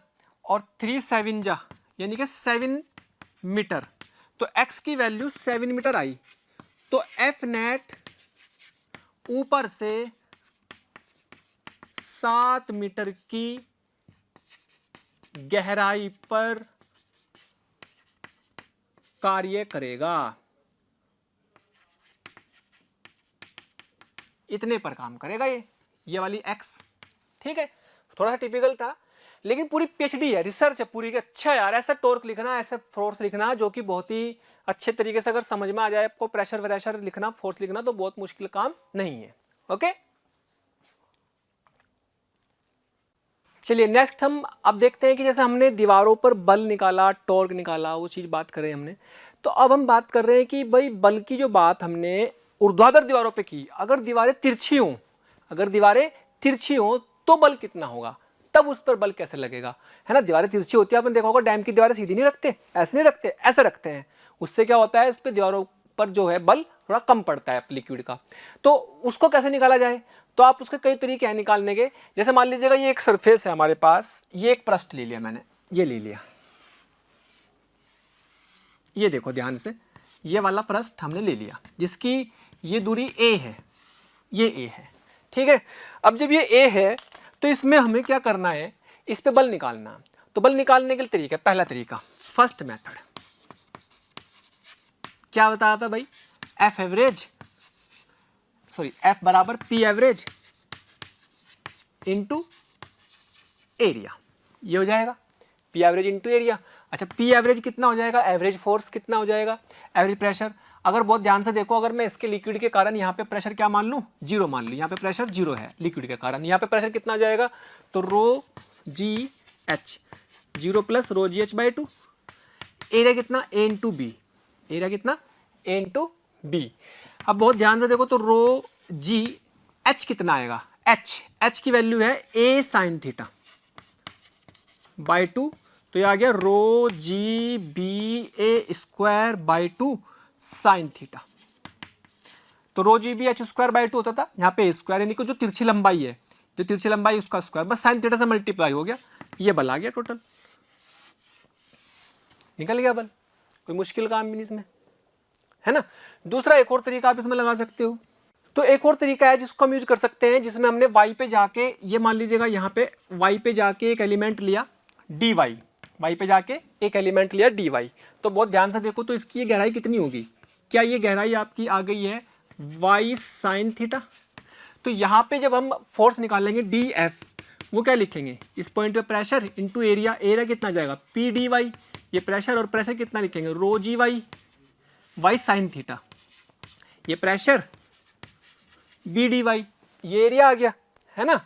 और 3 7 जा यानी कि 7 मीटर, तो x की वैल्यू 7 मीटर आई। तो एफ नेट ऊपर से 7 मीटर की गहराई पर कार्य करेगा, इतने पर काम करेगा ये वाली x। ठीक है, थोड़ा सा टिपिकल था लेकिन पूरी पीएचडी है, रिसर्च है पूरी। अच्छा यार, ऐसा टॉर्क लिखना, ऐसा फोर्स लिखना जो कि बहुत ही अच्छे तरीके से अगर समझ में आ जाए आपको, प्रेशर व्रेशर लिखना, फोर्स लिखना तो बहुत मुश्किल काम नहीं है। ओके, चलिए नेक्स्ट हम अब देखते हैं कि जैसे हमने दीवारों पर बल निकाला, टॉर्क निकाला, वो चीज़ बात करें हमने, तो अब हम बात कर रहे हैं कि भाई बल की जो बात हमने ऊर्ध्वाधर दीवारों पे की, अगर दीवारें तिरछी हों, अगर दीवारें तिरछी हों तो बल कितना होगा, तब उस पर बल कैसे लगेगा, है ना। दीवारें तिरछी होती है, आपने देखा होगा डैम की दीवारें सीधी नहीं रखते, ऐसे नहीं रखते, ऐसे रखते हैं। उससे क्या होता है, उस पर दीवारों पर जो है बल थोड़ा कम पड़ता है लिक्विड का। तो उसको कैसे निकाला जाए, तो आप उसके कई तरीके हैं निकालने के। जैसे मान लीजिएगा ये एक सरफेस है हमारे पास, ये एक पृष्ठ ले लिया मैंने, ये ले लिया, ये देखो ध्यान से, ये वाला पृष्ठ हमने ले लिया जिसकी ये दूरी a है, ये a है। ठीक है, अब जब ये a है तो इसमें हमें क्या करना है, इस पे बल निकालना। तो बल निकालने के लिए तरीका, पहला तरीका, फर्स्ट मेथड क्या बताया था भाई, F एवरेज, सॉरी F बराबर P एवरेज इंटू एरिया, ये हो जाएगा P एवरेज इंटू एरिया। अच्छा P एवरेज कितना हो जाएगा, एवरेज फोर्स कितना हो जाएगा, एवरेज प्रेशर। अगर बहुत ध्यान से देखो, अगर मैं इसके लिक्विड के कारण यहाँ पे प्रेशर क्या मान लूँ, 0 मान लूँ, यहाँ पे प्रेशर 0 है लिक्विड के कारण, यहाँ पे प्रेशर कितना हो जाएगा, तो rho G H 0 plus rho G H by 2। Area कितना, A इंटू बी, एरिया कितना A इंटू बी। अब बहुत ध्यान से देखो तो रो जी एच कितना आएगा, एच की वैल्यू है A साइन थीटा बाई 2, तो ये आ गया rho G B A square by 2 sine theta. तो rho G B H square by 2 होता था, यहाँ पे स्क्वायर यानी कि जो तिरछी लंबाई है, जो तिरछी लंबाई उसका स्क्वायर, बस साइन थीटा से मल्टीप्लाई हो गया, ये बल आ गया टोटल, निकल गया बल। कोई मुश्किल काम भी नहीं इसमें, है ना। दूसरा एक और तरीका आप इसमें लगा सकते हो, तो एक और तरीका है जिसको हम यूज कर सकते हैं, जिसमें हमने y पे जाके, ये मान लीजिएगा यहाँ पे y पे जाके एक एलिमेंट लिया dy, y पे जाके एक एलिमेंट लिया dy। तो बहुत ध्यान से देखो तो इसकी ये गहराई कितनी होगी, क्या ये गहराई आपकी आ गई है y साइन थीटा। तो यहाँ पे जब हम फोर्स निकालेंगे dF, वो क्या लिखेंगे, इस पॉइंट पे प्रेशर इंटू एरिया, एरिया कितना जाएगा P dy, ये प्रेशर, और प्रेशर कितना लिखेंगे rho G Y, y sine theta, ये प्रेशर बी डी वाई, ये एरिया आ गया, है ना।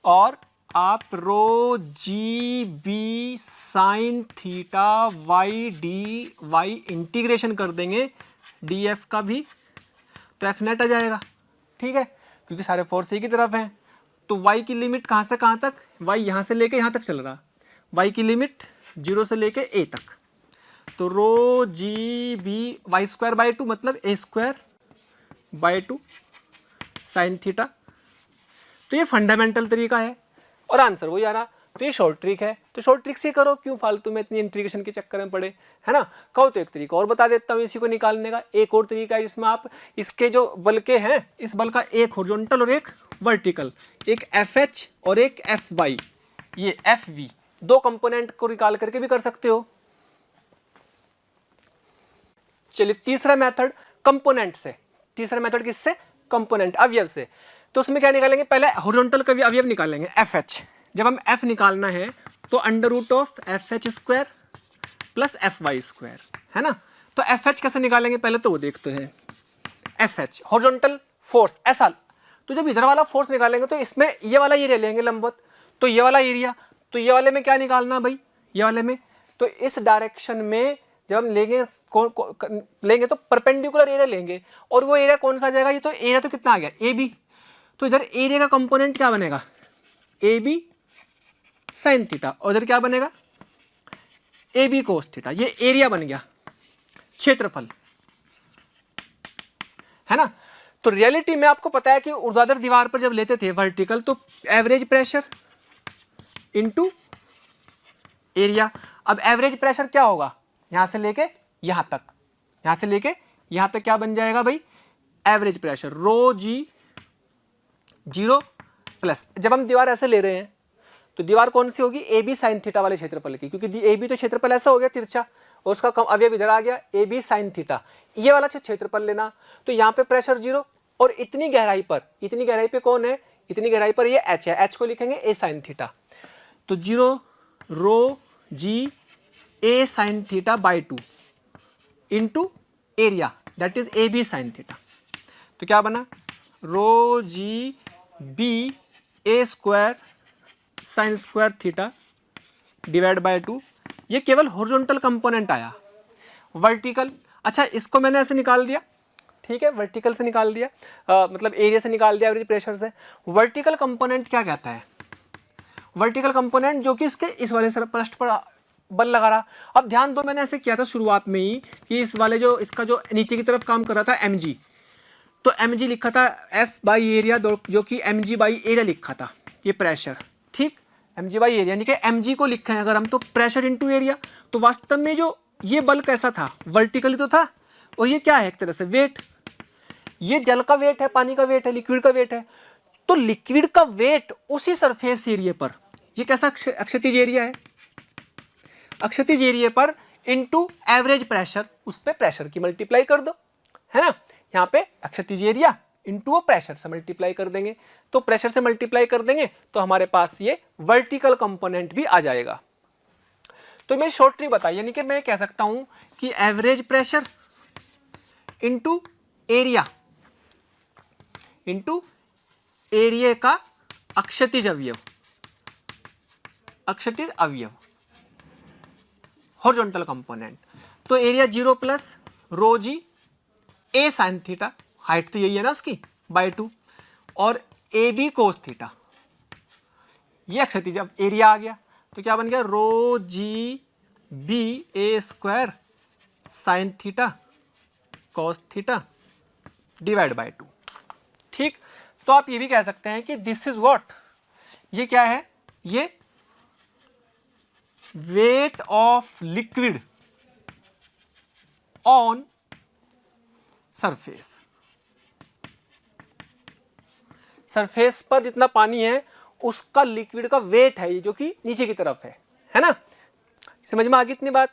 और आप rho G B sine theta Y D Y integration कर देंगे डी एफ का भी, तो एफ नेट आ जाएगा। ठीक है, क्योंकि सारे फोर्स एक ही तरफ हैं। तो y की लिमिट कहाँ से कहाँ तक, y यहाँ से लेके यहाँ तक चल रहा, y की लिमिट 0 से लेके a तक, तो rho G B Y square by two मतलब A square by two sine theta. तो ये फंडामेंटल तरीका है और आंसर वही आ रहा। तो ये शॉर्ट ट्रिक है, तो शॉर्ट ट्रिक से करो, क्यों फालतू में इतनी इंटीग्रेशन के चक्कर में पड़े, है ना। कहो तो एक तरीका और बता देता हूँ इसी को निकालने का। एक और तरीका है जिसमें आप इसके जो बल के हैं, इस बल का एक हॉरिजॉन्टल और एक वर्टिकल, एक एफ एच और एक एफ वाई, ये एफ वी, दो कंपोनेंट को निकाल करके भी कर सकते हो। चलिए तीसरा मेथड कंपोनेंट से। तीसरा मेथड किससे? कंपोनेंट, अवयव से। तो उसमें क्या निकालेंगे? पहले हॉरिजॉन्टल का भी अवयव निकालेंगे, एफ एच। जब हम एफ निकालना है तो under root of F H square plus F Y square, है ना। तो एफ एच कैसे निकालेंगे पहले तो वो देखते हैं। एफ एच हॉरिजॉन्टल फोर्स ऐसा, तो जब इधर वाला फोर्स निकालेंगे तो इसमें ये वाला एरिया लेंगे लंबवत, तो ये वाला एरिया, तो ये वाले में क्या निकालना भाई? ये वाले में, तो इस डायरेक्शन में जब हम लेंगे लेंगे तो परपेंडिकुलर एरिया लेंगे, और वो एरिया कौन सा आ जाएगा? ये तो एरिया तो कितना आ गया? A B. तो इधर एरिया का कंपोनेंट क्या बनेगा? ए बी साइन थीटा, और इधर क्या बनेगा? A B cos theta. ये एरिया बन गया, क्षेत्रफल, है ना। तो रियलिटी में आपको पता है कि ऊर्ध्वाधर दीवार पर जब लेते थे वर्टिकल, तो एवरेज प्रेशर इनटू एरिया। अब एवरेज प्रेशर क्या होगा? यहां से लेके यहां तक, यहां से लेके यहां तक क्या बन जाएगा भाई? एवरेज प्रेशर रो जी जीरो प्लस, जब हम दीवार ऐसे ले रहे हैं तो दीवार कौन सी होगी? ए बी साइन थीटा वाले क्षेत्रफल की, क्योंकि ए बी तो क्षेत्रफल ऐसा हो गया तिरछा, और उसका कम अवयव इधर आ गया ए बी साइन थीटा, ये वाला क्षेत्रफल लेना। तो यहाँ पे प्रेशर जीरो, और इतनी गहराई पे कौन है? इतनी गहराई पर ये एच है, एच को लिखेंगे ए साइन थीटा। तो zero rho G A sine theta by two into area, that is A B sine theta. तो क्या बना? Rho G B A square sine square theta divide by two. ये केवल horizontal component आया। Vertical, अच्छा इसको मैंने ऐसे निकाल दिया, ठीक है, वर्टिकल से निकाल दिया, मतलब एरिया से निकाल दिया, एवरेज प्रेशर से। वर्टिकल कंपोनेंट क्या कहता है? वर्टिकल कंपोनेंट जो कि इसके इस वाले पृष्ठ पर बल लगा रहा। अब ध्यान दो, मैंने ऐसे किया था शुरुआत में ही कि इस वाले जो इसका जो नीचे की तरफ काम कर रहा था mg, तो mg लिखा था f बाई एरिया, जो कि mg बाई एरिया लिखा था, ये प्रेशर, ठीक, mg बाई एरिया, यानी कि mg को लिखा है अगर हम, तो प्रेशर इनटू एरिया। तो वास्तव में जो ये बल कैसा था? वर्टिकली तो था, और ये क्या है? एक तरह से वेट, ये जल का वेट है, पानी का वेट है, लिक्विड का वेट है। तो लिक्विड का वेट उसी सरफेस एरिया पर, ये कैसा अक्षैतिज एरिया है, अक्षैतिज एरिया पर इनटू एवरेज प्रेशर, उस पे प्रेशर की मल्टीप्लाई कर दो, है ना। यहाँ पे अक्षैतिज एरिया इनटू वो प्रेशर से मल्टीप्लाई कर देंगे, तो प्रेशर से मल्टीप्लाई कर देंगे तो हमारे पास ये वर्टिकल कंपोनेंट भी आ जाएगा। तो मेरी शॉर्ट ट्रिक बताइए, यानी कि मैं कह सकता हूं कि average pressure into area into area का अक्षैतिज अवयव, अक्षैतिज अवयव हॉरिजॉन्टल कंपोनेंट। तो area zero plus rho G A sine theta, height तो यही है ना उसकी, बाय टू, और ए बी कोस थीटा, ये अक्षैतिज एरिया आ गया। तो क्या बन गया? Rho G B A square sine theta cos theta divide by two, ठीक। तो आप ये भी कह सकते हैं कि दिस इज व्हाट, ये क्या है? ये weight of liquid on surface, surface पर जितना पानी है उसका लिक्विड का वेट है ये, जो कि नीचे की तरफ है ना। समझ में आ गई इतनी बात?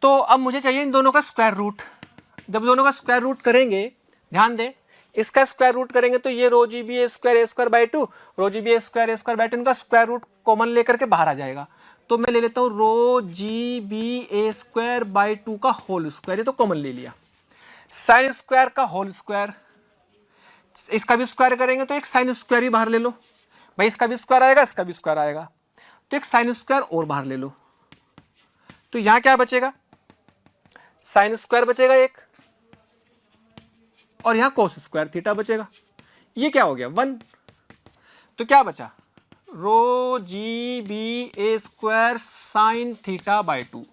तो अब मुझे चाहिए इन दोनों का स्क्वायर रूट। जब दोनों का स्क्वायर रूट करेंगे, ध्यान दें, इसका स्क्वायर रूट करेंगे तो ये rho G B A square by two, rho G B A square by two, इनका स्क्वायर रूट कॉमन लेकर के बाहर आ जाएगा। तो मैं ले लेता हूँ rho G B A square by two का होल स्क्वायर, ये तो कॉमन ले लिया। साइन स्क्वायर का होल स्क्वायर, इसका भी स्क्वायर करेंगे तो एक साइन स्क्वायर भी बाहर ले लो भाई, इसका भी स्क्वायर आएगा, इसका भी स्क्वायर आएगा, तो एक साइन स्क्वायर और बाहर ले लो। तो यहां क्या बचेगा? साइन स्क्वायर बचेगा एक, और यहां कोस स्क्वायर थीटा बचेगा। ये क्या हो गया? 1। तो क्या बचा? Rho G B A square sine theta by two.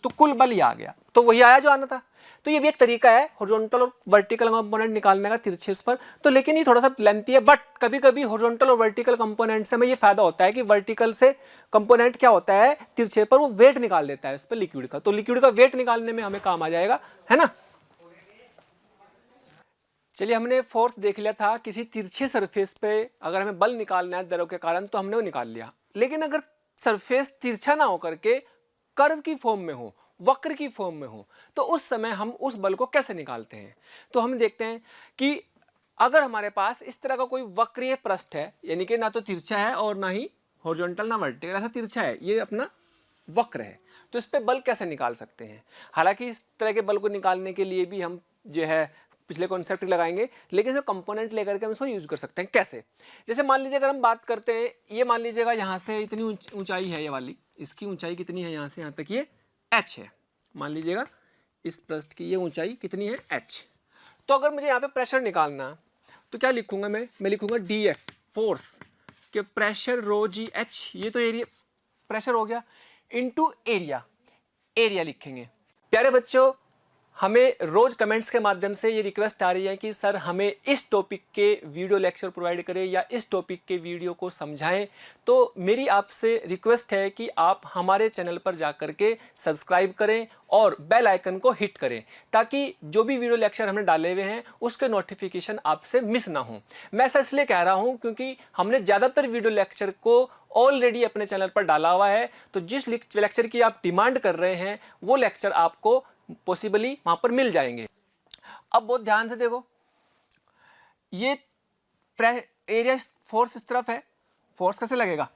तो कुल बल ये आ गया, तो वही आया जो आना था। तो ये भी एक तरीका है हॉरिजॉन्टल और वर्टिकल कंपोनेंट निकालने का तिरछे पर। तो लेकिन ये थोड़ा सा लेंथी है, बट कभी कभी हॉरिजॉन्टल और वर्टिकल कंपोनेंट से हमें ये फायदा होता है कि वर्टिकल से कंपोनेंट क्या होता है तिरछे पर वो वेट निकाल देता है उस पर लिक्विड का, तो लिक्विड का वेट निकालने में हमें काम आ जाएगा, है ना। चलिए, हमने फोर्स देख लिया था किसी तिरछे सरफेस पे अगर हमें बल निकालना है दरों के कारण तो हमने वो निकाल लिया। लेकिन अगर सरफेस तिरछा ना होकर के कर्व की फॉर्म में हो, वक्र की फॉर्म में हो, तो उस समय हम उस बल को कैसे निकालते हैं। तो हम देखते हैं कि अगर हमारे पास इस तरह का कोई वक्रीय पृष्ठ है, यानी कि ना तो तिरछा है और ना ही हॉरिजॉन्टल ना वर्टिकल, ऐसा तिरछा है, ये अपना वक्र है, तो इस पे बल कैसे निकाल सकते हैं। हालांकि इस तरह के बल को निकालने के लिए भी हम जो है पिछले कॉन्सेप्ट लगाएंगे, लेकिन इसमें कंपोनेंट लेकर के हम इसको यूज कर सकते हैं। कैसे, जैसे मान लीजिए अगर हम बात करते हैं, ये मान लीजिएगा यहाँ से इतनी ऊंचाई है, ये वाली इसकी ऊंचाई कितनी है, यहाँ से यहाँ तक ये h है। मान लीजिएगा इस पृष्ठ की ये ऊंचाई कितनी है, h। तो अगर मुझे यहाँ पे प्रेशर निकालना तो क्या लिखूंगा मैं लिखूंगा dF फोर्स के प्रेशर रो जी एच, ये तो एरिया प्रेशर हो गया, इनटू एरिया लिखेंगे। प्यारे बच्चों, हमें रोज कमेंट्स के माध्यम से ये रिक्वेस्ट आ रही है कि सर हमें इस टॉपिक के वीडियो लेक्चर प्रोवाइड करें या इस टॉपिक के वीडियो को समझाएं। तो मेरी आपसे रिक्वेस्ट है कि आप हमारे चैनल पर जाकर के सब्सक्राइब करें और बेल आइकन को हिट करें, ताकि जो भी वीडियो लेक्चर हमने डाले हुए हैं उसके नोटिफिकेशन आपसे मिस ना हो। मैं ऐसा इसलिए कह रहा हूं क्योंकि हमने ज़्यादातर वीडियो लेक्चर को ऑलरेडी अपने चैनल पर डाला हुआ है, तो जिस लेक्चर की आप डिमांड कर रहे हैं वो लेक्चर आपको पॉसिबली वहां पर मिल जाएंगे। अब बहुत ध्यान से देखो, ये एरिया फोर्स इस तरफ है, फोर्स कैसे लगेगा,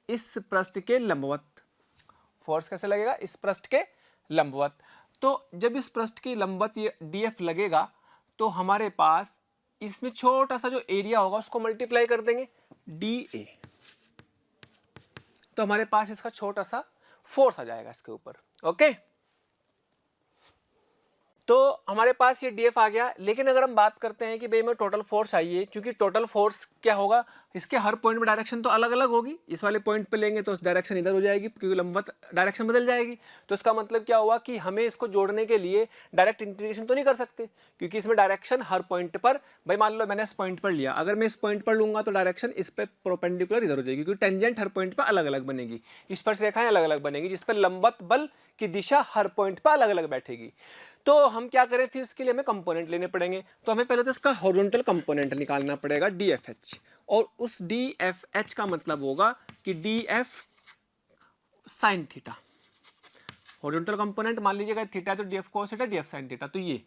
इस पृष्ठ के लंबवत। फोर्स कैसे लगेगा, इस पृष्ठ के लंबवत। तो जब इस पृष्ठ की लंबवत ये डीएफ लगेगा तो हमारे पास इसमें छोटा सा जो एरिया होगा उसको मल्टीप्लाई कर देंगे डी ए, तो हमारे पास इसका छोटा सा फोर्स आ जाएगा इसके ऊपर। ओके, तो हमारे पास ये डीएफ आ गया। लेकिन अगर हम बात करते हैं कि भाई में टोटल फोर्स चाहिए, क्योंकि टोटल फोर्स क्या होगा, इसके हर पॉइंट में डायरेक्शन तो अलग अलग होगी। इस वाले पॉइंट पे लेंगे तो डायरेक्शन इधर हो जाएगी क्योंकि लंबवत डायरेक्शन बदल जाएगी। तो इसका मतलब क्या हुआ कि हमें इसको जोड़ने के लिए डायरेक्ट इंटीग्रेशन तो नहीं कर सकते, क्योंकि इसमें डायरेक्शन हर पॉइंट पर, भाई मान लो मैंने इस पॉइंट पर लिया, अगर मैं इस पॉइंट पर लूंगा तो डायरेक्शन इस पर प्रोपेंडिकुलर इधर हो जाएगी, क्योंकि टेंजेंट हर पॉइंट पर अलग अलग बनेगी, स्पर्शरेखाएं अलग अलग बनेगी, जिस पर लंबवत बल की दिशा हर पॉइंट पर अलग अलग बैठेगी। तो हम क्या करें, फिर इसके लिए हमें कंपोनेंट लेने पड़ेंगे। तो हमें पहले तो इसका हॉरिजॉन्टल कंपोनेंट निकालना पड़ेगा DFH, और उस DFH का मतलब होगा कि DF sine theta. Horizontal component मान लीजिएगा थीटा, तो DF cos theta, DF sign theta, तो ये,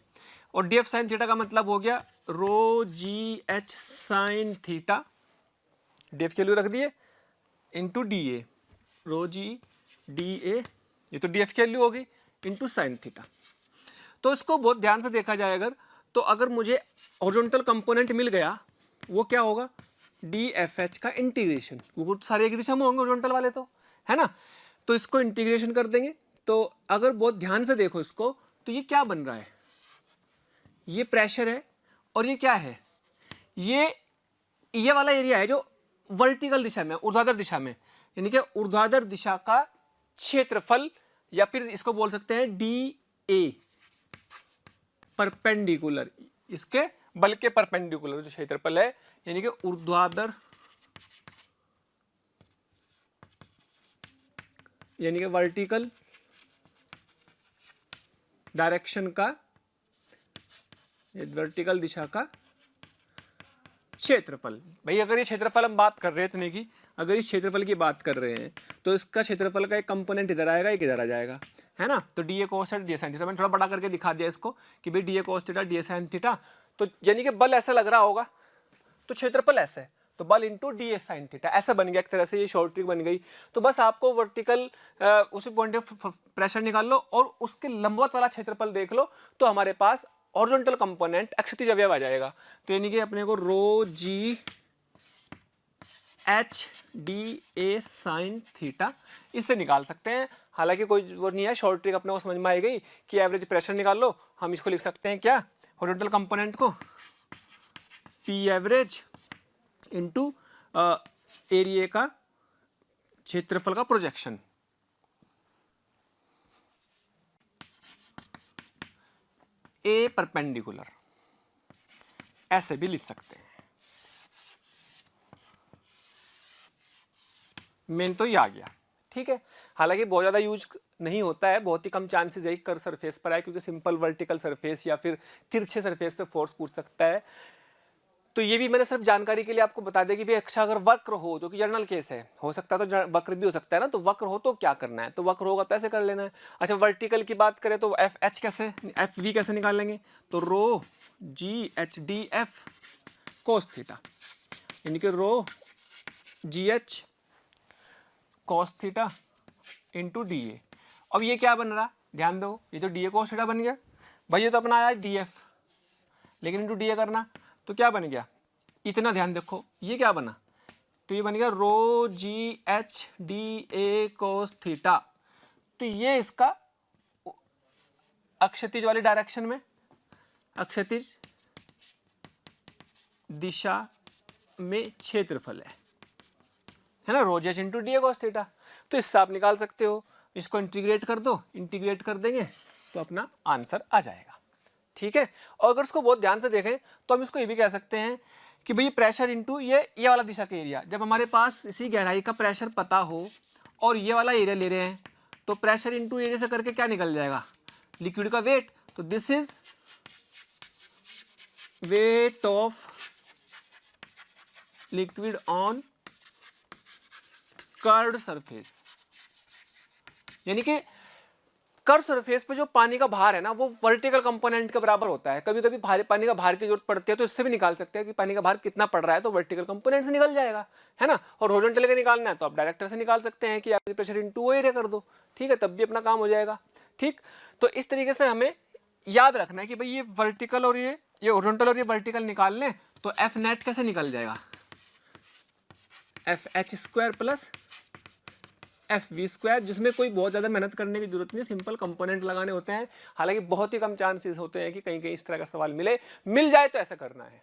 और DF साइन थीटा का मतलब हो गया रो GH साइन थीटा, DF की वैल्यू रख दिए, इंटू DA, रो जी DA, ये तो DF की वैल्यू होगी, इंटू साइन थीटा। तो इसको बहुत ध्यान से देखा जाए अगर, तो अगर मुझे हॉरिजॉन्टल कंपोनेंट मिल गया, वो क्या होगा, DFH का इंटीग्रेशन, वो तो सारे एक दिशा में होंगे हॉरिजॉन्टल वाले, तो है ना। तो इसको इंटीग्रेशन कर देंगे। तो अगर बहुत ध्यान से देखो इसको, तो ये क्या बन रहा है, ये प्रेशर है और ये क्या है, ये वाला एरिया है जो वर्टिकल दिशा में, ऊर्ध्वाधर दिशा में, यानी कि ऊर्ध्वाधर दिशा का क्षेत्रफल, या फिर इसको बोल सकते हैं DA परपेंडिकुलर, इसके बल के परपेंडिकुलर जो क्षेत्रफल है, यानी कि ऊर्ध्वाधर, यानी कि वर्टिकल डायरेक्शन का, वर्टिकल दिशा का क्षेत्रफल। भाई अगर ये क्षेत्रफल हम बात कर रहे हैं इतने की, अगर इस क्षेत्रफल की बात कर रहे हैं तो इसका क्षेत्रफल का एक कंपोनेंट इधर आएगा, एक इधर आ जाएगा, है ना। तो DA cos theta, DA sin theta, मैंने थोड़ा बड़ा करके दिखा दिया इसको कि भाई DA cos theta, DA sin theta, तो यानी कि बल ऐसा लग रहा होगा तो क्षेत्रफल ऐसा है, तो बल इंटू DA sin थीटा, ऐसा बन गया एक तरह से, ये शॉर्ट ट्रिक बन गई। तो बस आपको वर्टिकल उसी पॉइंट पे प्रेशर निकाल लो और उसके लंबवत वाला क्षेत्रफल देख लो, तो हमारे पास हॉरिजॉन्टल कंपोनेंट अक्षैतिज अवयव आ जाएगा। तो यानी कि अपने को rho G H DA sin theta इससे निकाल सकते हैं। हालांकि कोई वो नहीं है, शॉर्ट ट्रिक अपने को समझ में आई गई कि एवरेज प्रेशर निकाल लो। हम इसको लिख सकते हैं क्या, हॉरिजॉन्टल कंपोनेंट को P एवरेज इंटू एरिया का क्षेत्रफल का प्रोजेक्शन। ए परपेंडिकुलर, ऐसे भी लिख सकते हैं। मेन तो ये आ गया, ठीक है। हालांकि बहुत ज़्यादा यूज नहीं होता है, बहुत ही कम चांसेस है कर सरफेस पर आए, क्योंकि सिंपल वर्टिकल सरफेस या फिर तिरछे सरफेस पे फोर्स पूछ सकता है। तो ये भी मैंने सिर्फ जानकारी के लिए आपको बता दें कि भाई अच्छा अगर वक्र हो, जो कि जनरल केस है, हो सकता है तो वक्र भी हो सकता है ना, तो वक्र हो तो क्या करना है, तो वक्र होगा तो ऐसे कर लेना है। अच्छा वर्टिकल की बात करें तो एफ एच कैसे, एफ वी कैसे निकाल लेंगे, तो rho G H D F cos theta, यानी कि rho G H cos theta into D A. अब ये क्या बन रहा, ध्यान दो, ये तो डी ए कॉस थीटा बन गया भाई, ये तो अपना आया डी एफ, लेकिन इंटू डी ए करना तो क्या बन गया, इतना ध्यान देखो, ये क्या बना, तो ये बन गया rho G H D A cos theta. तो ये इसका अक्षैतिज वाली डायरेक्शन में, अक्षैतिज दिशा में क्षेत्रफल है ना, rho G H into D A cos theta. तो इससे आप निकाल सकते हो, इसको इंटीग्रेट कर दो, इंटीग्रेट कर देंगे तो अपना आंसर आ जाएगा, ठीक है। और अगर इसको बहुत ध्यान से देखें तो हम इसको ये भी कह सकते हैं कि भाई प्रेशर इंटू ये वाला दिशा का एरिया, जब हमारे पास इसी गहराई का प्रेशर पता हो और ये वाला एरिया ले रहे हैं, तो प्रेशर इंटू एरिया से करके क्या निकल जाएगा, लिक्विड का वेट। तो this is weight of liquid on curved surface, यानी कि कर्व सरफेस पे जो पानी का भार है ना, वो वर्टिकल कंपोनेंट के बराबर होता है। कभी कभी भारी पानी का भार की जरूरत पड़ती है, तो इससे भी निकाल सकते हैं कि पानी का भार कितना पड़ रहा है, तो वर्टिकल कंपोनेंट से निकल जाएगा, है ना। और हॉरिजॉन्टल का निकालना है तो आप डायरेक्टर से निकाल सकते हैं कि आप प्रेशर इनटू एरिया कर दो, ठीक है, तब भी अपना काम हो जाएगा, ठीक। तो इस तरीके से हमें याद रखना है कि भाई ये वर्टिकल और ये हॉरिजॉन्टल और ये वर्टिकल निकाल लें तो एफ नेट कैसे निकल जाएगा, F H square plus F V square, जिसमें कोई बहुत ज़्यादा मेहनत करने की जरूरत नहीं, सिंपल कंपोनेंट लगाने होते हैं। हालांकि बहुत ही कम चांसेस होते हैं कि कहीं कहीं इस तरह का सवाल मिल जाए तो ऐसा करना है,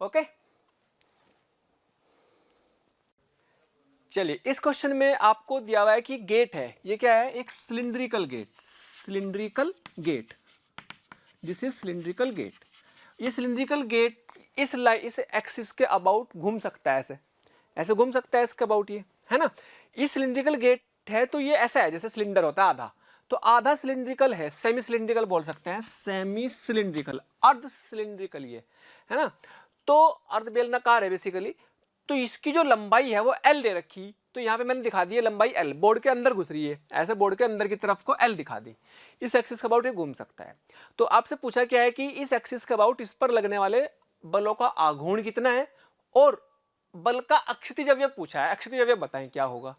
ओके। चलिए इस क्वेश्चन में आपको दिया हुआ है कि गेट है, ये क्या है, एक cylindrical gate, cylindrical gate, this is cylindrical gate. ये सिलिंड्रिकल गेट इस एक्सिस के अबाउट घूम सकता है, ऐसे ऐसे घूम सकता है इसके अबाउट, ये है ना। इस सिलिंड्रिकल गेट है तो ये ऐसा है जैसे सिलेंडर होता है आधा, तो आधा सिलिंड्रिकल है, सेमी सिलिंड्रिकल बोल सकते हैं, सेमी सिलिंड्रिकल, अर्ध सिलिंड्रिकल ये, है ना। तो अर्ध बेलनाकार है बेसिकली। तो इसकी जो लंबाई है वो एल दे रखी, तो यहाँ पे मैंने दिखा दी है लंबाई एल, बोर्ड के अंदर घुस रही है, ऐसे बोर्ड के अंदर की तरफ को एल दिखा दी। इस एक्सिस के अबाउट ये घूम सकता है। तो आपसे पूछा क्या है कि इस एक्सिस के अबाउट इस पर लगने वाले बलों का आघूर्ण कितना है, और बल का अक्षितिज अवयव पूछा है, अक्षितिज अवयव बताएं क्या होगा,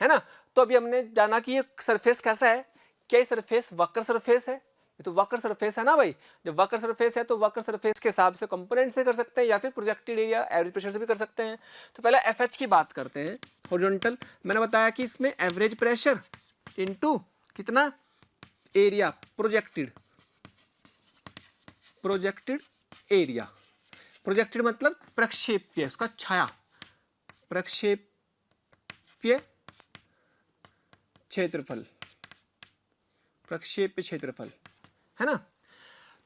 है ना। तो अभी हमने जाना कि ये सरफेस कैसा है, क्या ये सरफेस वक्र सरफेस है, ये तो वक्र सरफेस है ना भाई। जब वक्र सरफेस है तो वक्र सरफेस के हिसाब से कंपोनेंट से कर सकते हैं या फिर प्रोजेक्टेड एरिया एवरेज प्रेशर से भी कर सकते हैं। तो पहले एफएच की बात करते हैं, हॉरिजॉन्टल। मैंने बताया कि इसमें एवरेज प्रेशर इनटू कितना एरिया, प्रोजेक्टेड एरिया, प्रोजेक्टेड मतलब प्रक्षेप्य, उसका छाया, प्रक्षेप्य क्षेत्रफल, प्रक्षेप्य क्षेत्रफल, है ना।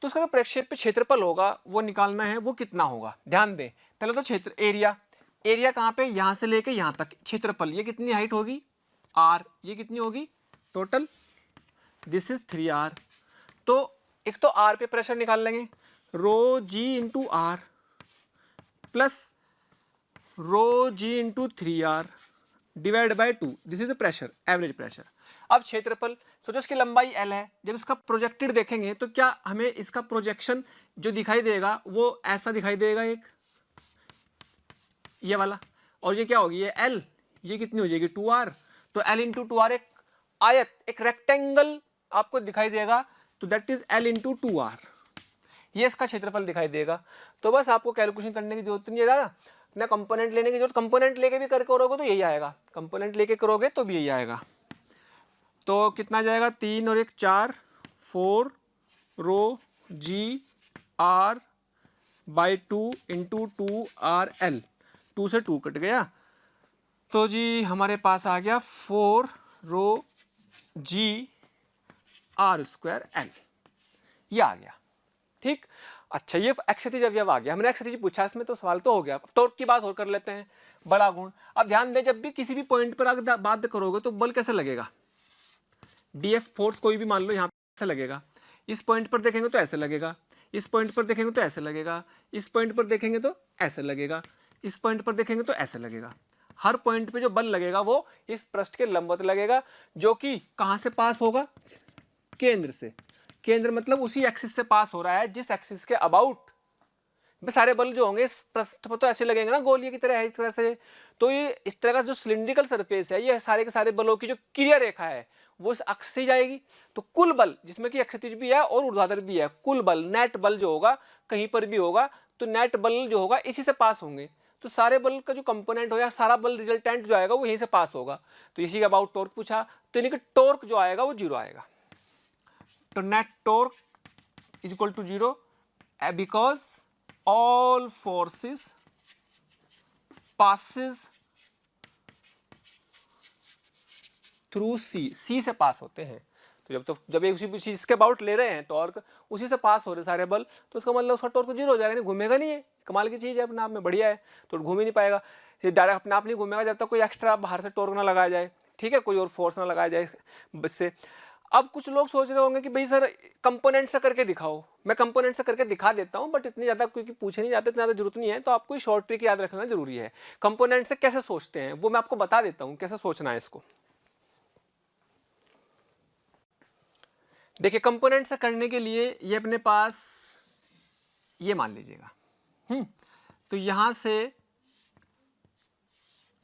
तो उसका जो प्रक्षेप्य क्षेत्रफल होगा वो निकालना है, वो कितना होगा, ध्यान दें। पहले तो क्षेत्र एरिया कहाँ पे, यहां से लेके यहां तक क्षेत्रफल, ये कितनी हाइट होगी आर, ये कितनी होगी टोटल, दिस इज 3r। तो एक तो आर पे प्रेशर निकाल लेंगे, rho G into R plus rho G into 3r divide by 2, this is pressure, average pressure. अब क्षेत्रफल, सोचो इसकी लंबाई l है, जब इसका प्रोजेक्टेड देखेंगे तो क्या हमें इसका प्रोजेक्शन जो दिखाई देगा वो ऐसा दिखाई देगा, एक ये वाला, और ये क्या होगी, ये l, ये कितनी हो जाएगी 2r। तो l इंटू 2r एक आयत, एक रेक्टेंगल आपको दिखाई देगा, तो that is l into 2r, ये इसका क्षेत्रफल दिखाई देगा। तो बस आपको कैलकुलेशन करने की जरूरत नहीं है ज़्यादा, ना कंपोनेंट लेने की जरूरत, कंपोनेंट लेके भी करके करोगे तो यही आएगा, कंपोनेंट लेके करोगे तो भी यही आएगा। तो कितना जाएगा, 3 और 1 4, 4 रो जी R by 2 into 2r l, 2 से 2 कट गया, तो जी हमारे पास आ गया 4 रो जी आर स्क्वायर l, ये आ गया, ठीक। अच्छा, ये क्षैतिज अवयव आ गया, हमने क्षैतिज पूछा, इसमें तो सवाल तो हो गया। टॉर्क की बात और कर लेते हैं, बला गुण। अब ध्यान दें, जब भी किसी भी पॉइंट पर अगर बात करोगे तो बल कैसे लगेगा, डीएफ फोर्स कोई भी मान लो यहाँ पे ऐसे लगेगा, इस पॉइंट पर देखेंगे तो ऐसे लगेगा, इस पॉइंट पर देखेंगे तो ऐसे लगेगा, इस पॉइंट पर देखेंगे तो ऐसे लगेगा, इस पॉइंट पर देखेंगे तो ऐसे लगेगा। हर पॉइंट पे जो बल लगेगा वो इस पृष्ठ के लंबवत लगेगा, जो कि कहाँ से पास होगा, केंद्र से। केंद्र मतलब उसी एक्सिस से पास हो रहा है जिस एक्सिस के अबाउट सारे बल जो होंगे इस पृष्ठ पर तो ऐसे लगेंगे ना, गोलीय की तरह है, इस तरह से। तो ये इस तरह का जो सिलिंड्रिकल सरफेस है, ये सारे के सारे बलों की जो क्रिया रेखा है वो इस अक्ष से जाएगी। तो कुल बल, जिसमें कि क्षैतिज भी है और ऊर्ध्वाधर भी है, कुल बल, नेट बल जो होगा कहीं पर भी होगा तो नेट बल जो होगा इसी से पास होंगे। तो सारे बल का जो कंपोनेंट हो या सारा बल रिजल्टेंट जो आएगा वो यहीं से पास होगा। तो इसी के अबाउट टॉर्क पूछा, तो यानी कि टॉर्क जो आएगा वो 0 आएगा। तो net torque is equal to 0 because all forces passes through C से पास होते हैं। तो जब एक उसी चीज के अबाउट ले रहे हैं टॉर्क, उसी से पास हो रहे सारे बल, तो उसका मतलब उसका टॉर्क 0 हो जाएगा, नहीं घूमेगा नहीं है। कमाल की चीज है, अपने आप में बढ़िया है, तो घूम ही नहीं पाएगा, डायरेक्ट अपने आप नहीं घूमेगा जब तक कोई एक्स्ट्रा बाहर से टॉर्क ना लगाया जाए, ठीक है, कोई और फोर्स ना लगाया जाए इससे। अब कुछ लोग सोच रहे होंगे कि भाई सर कंपोनेंट से करके दिखाओ, मैं कंपोनेंट से करके दिखा देता हूं, बट इतनी ज़्यादा क्योंकि पूछे नहीं जाते, इतनी ज़्यादा जरूरत नहीं है, तो आपको शॉर्ट ट्रिक याद रखना जरूरी है। कंपोनेंट से कैसे सोचते हैं वो मैं आपको बता देता हूं, कैसे सोचना है इसको। देखिए, कंपोनेंट से करने के लिए ये अपने पास ये मान लीजिएगा, तो यहां से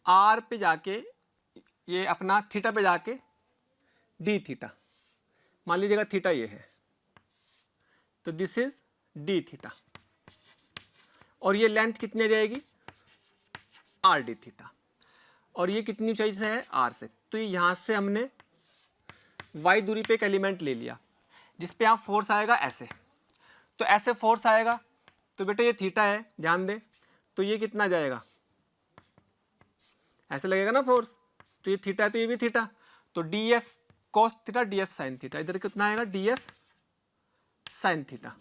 आर पे जाके ये अपना थीटा पे जाके डी थीटा, मान लीजिएगा थीटा ये है, तो दिस इज डी थीटा, और ये लेंथ कितनी आ जाएगी, आर डी थीटा, और ये कितनी ऊंचाई से है, आर से। तो यहां से हमने वाई दूरी पे एक एलिमेंट ले लिया जिसपे यहां फोर्स आएगा ऐसे, तो ऐसे फोर्स आएगा, तो बेटा ये थीटा है, ध्यान दे, तो ये कितना जाएगा, ऐसे लगेगा ना फोर्स, तो ये थीटा है तो ये भी थीटा, तो D F cos theta D F sine theta, इधर कितना आएगा, डी एफ साइन थीटा।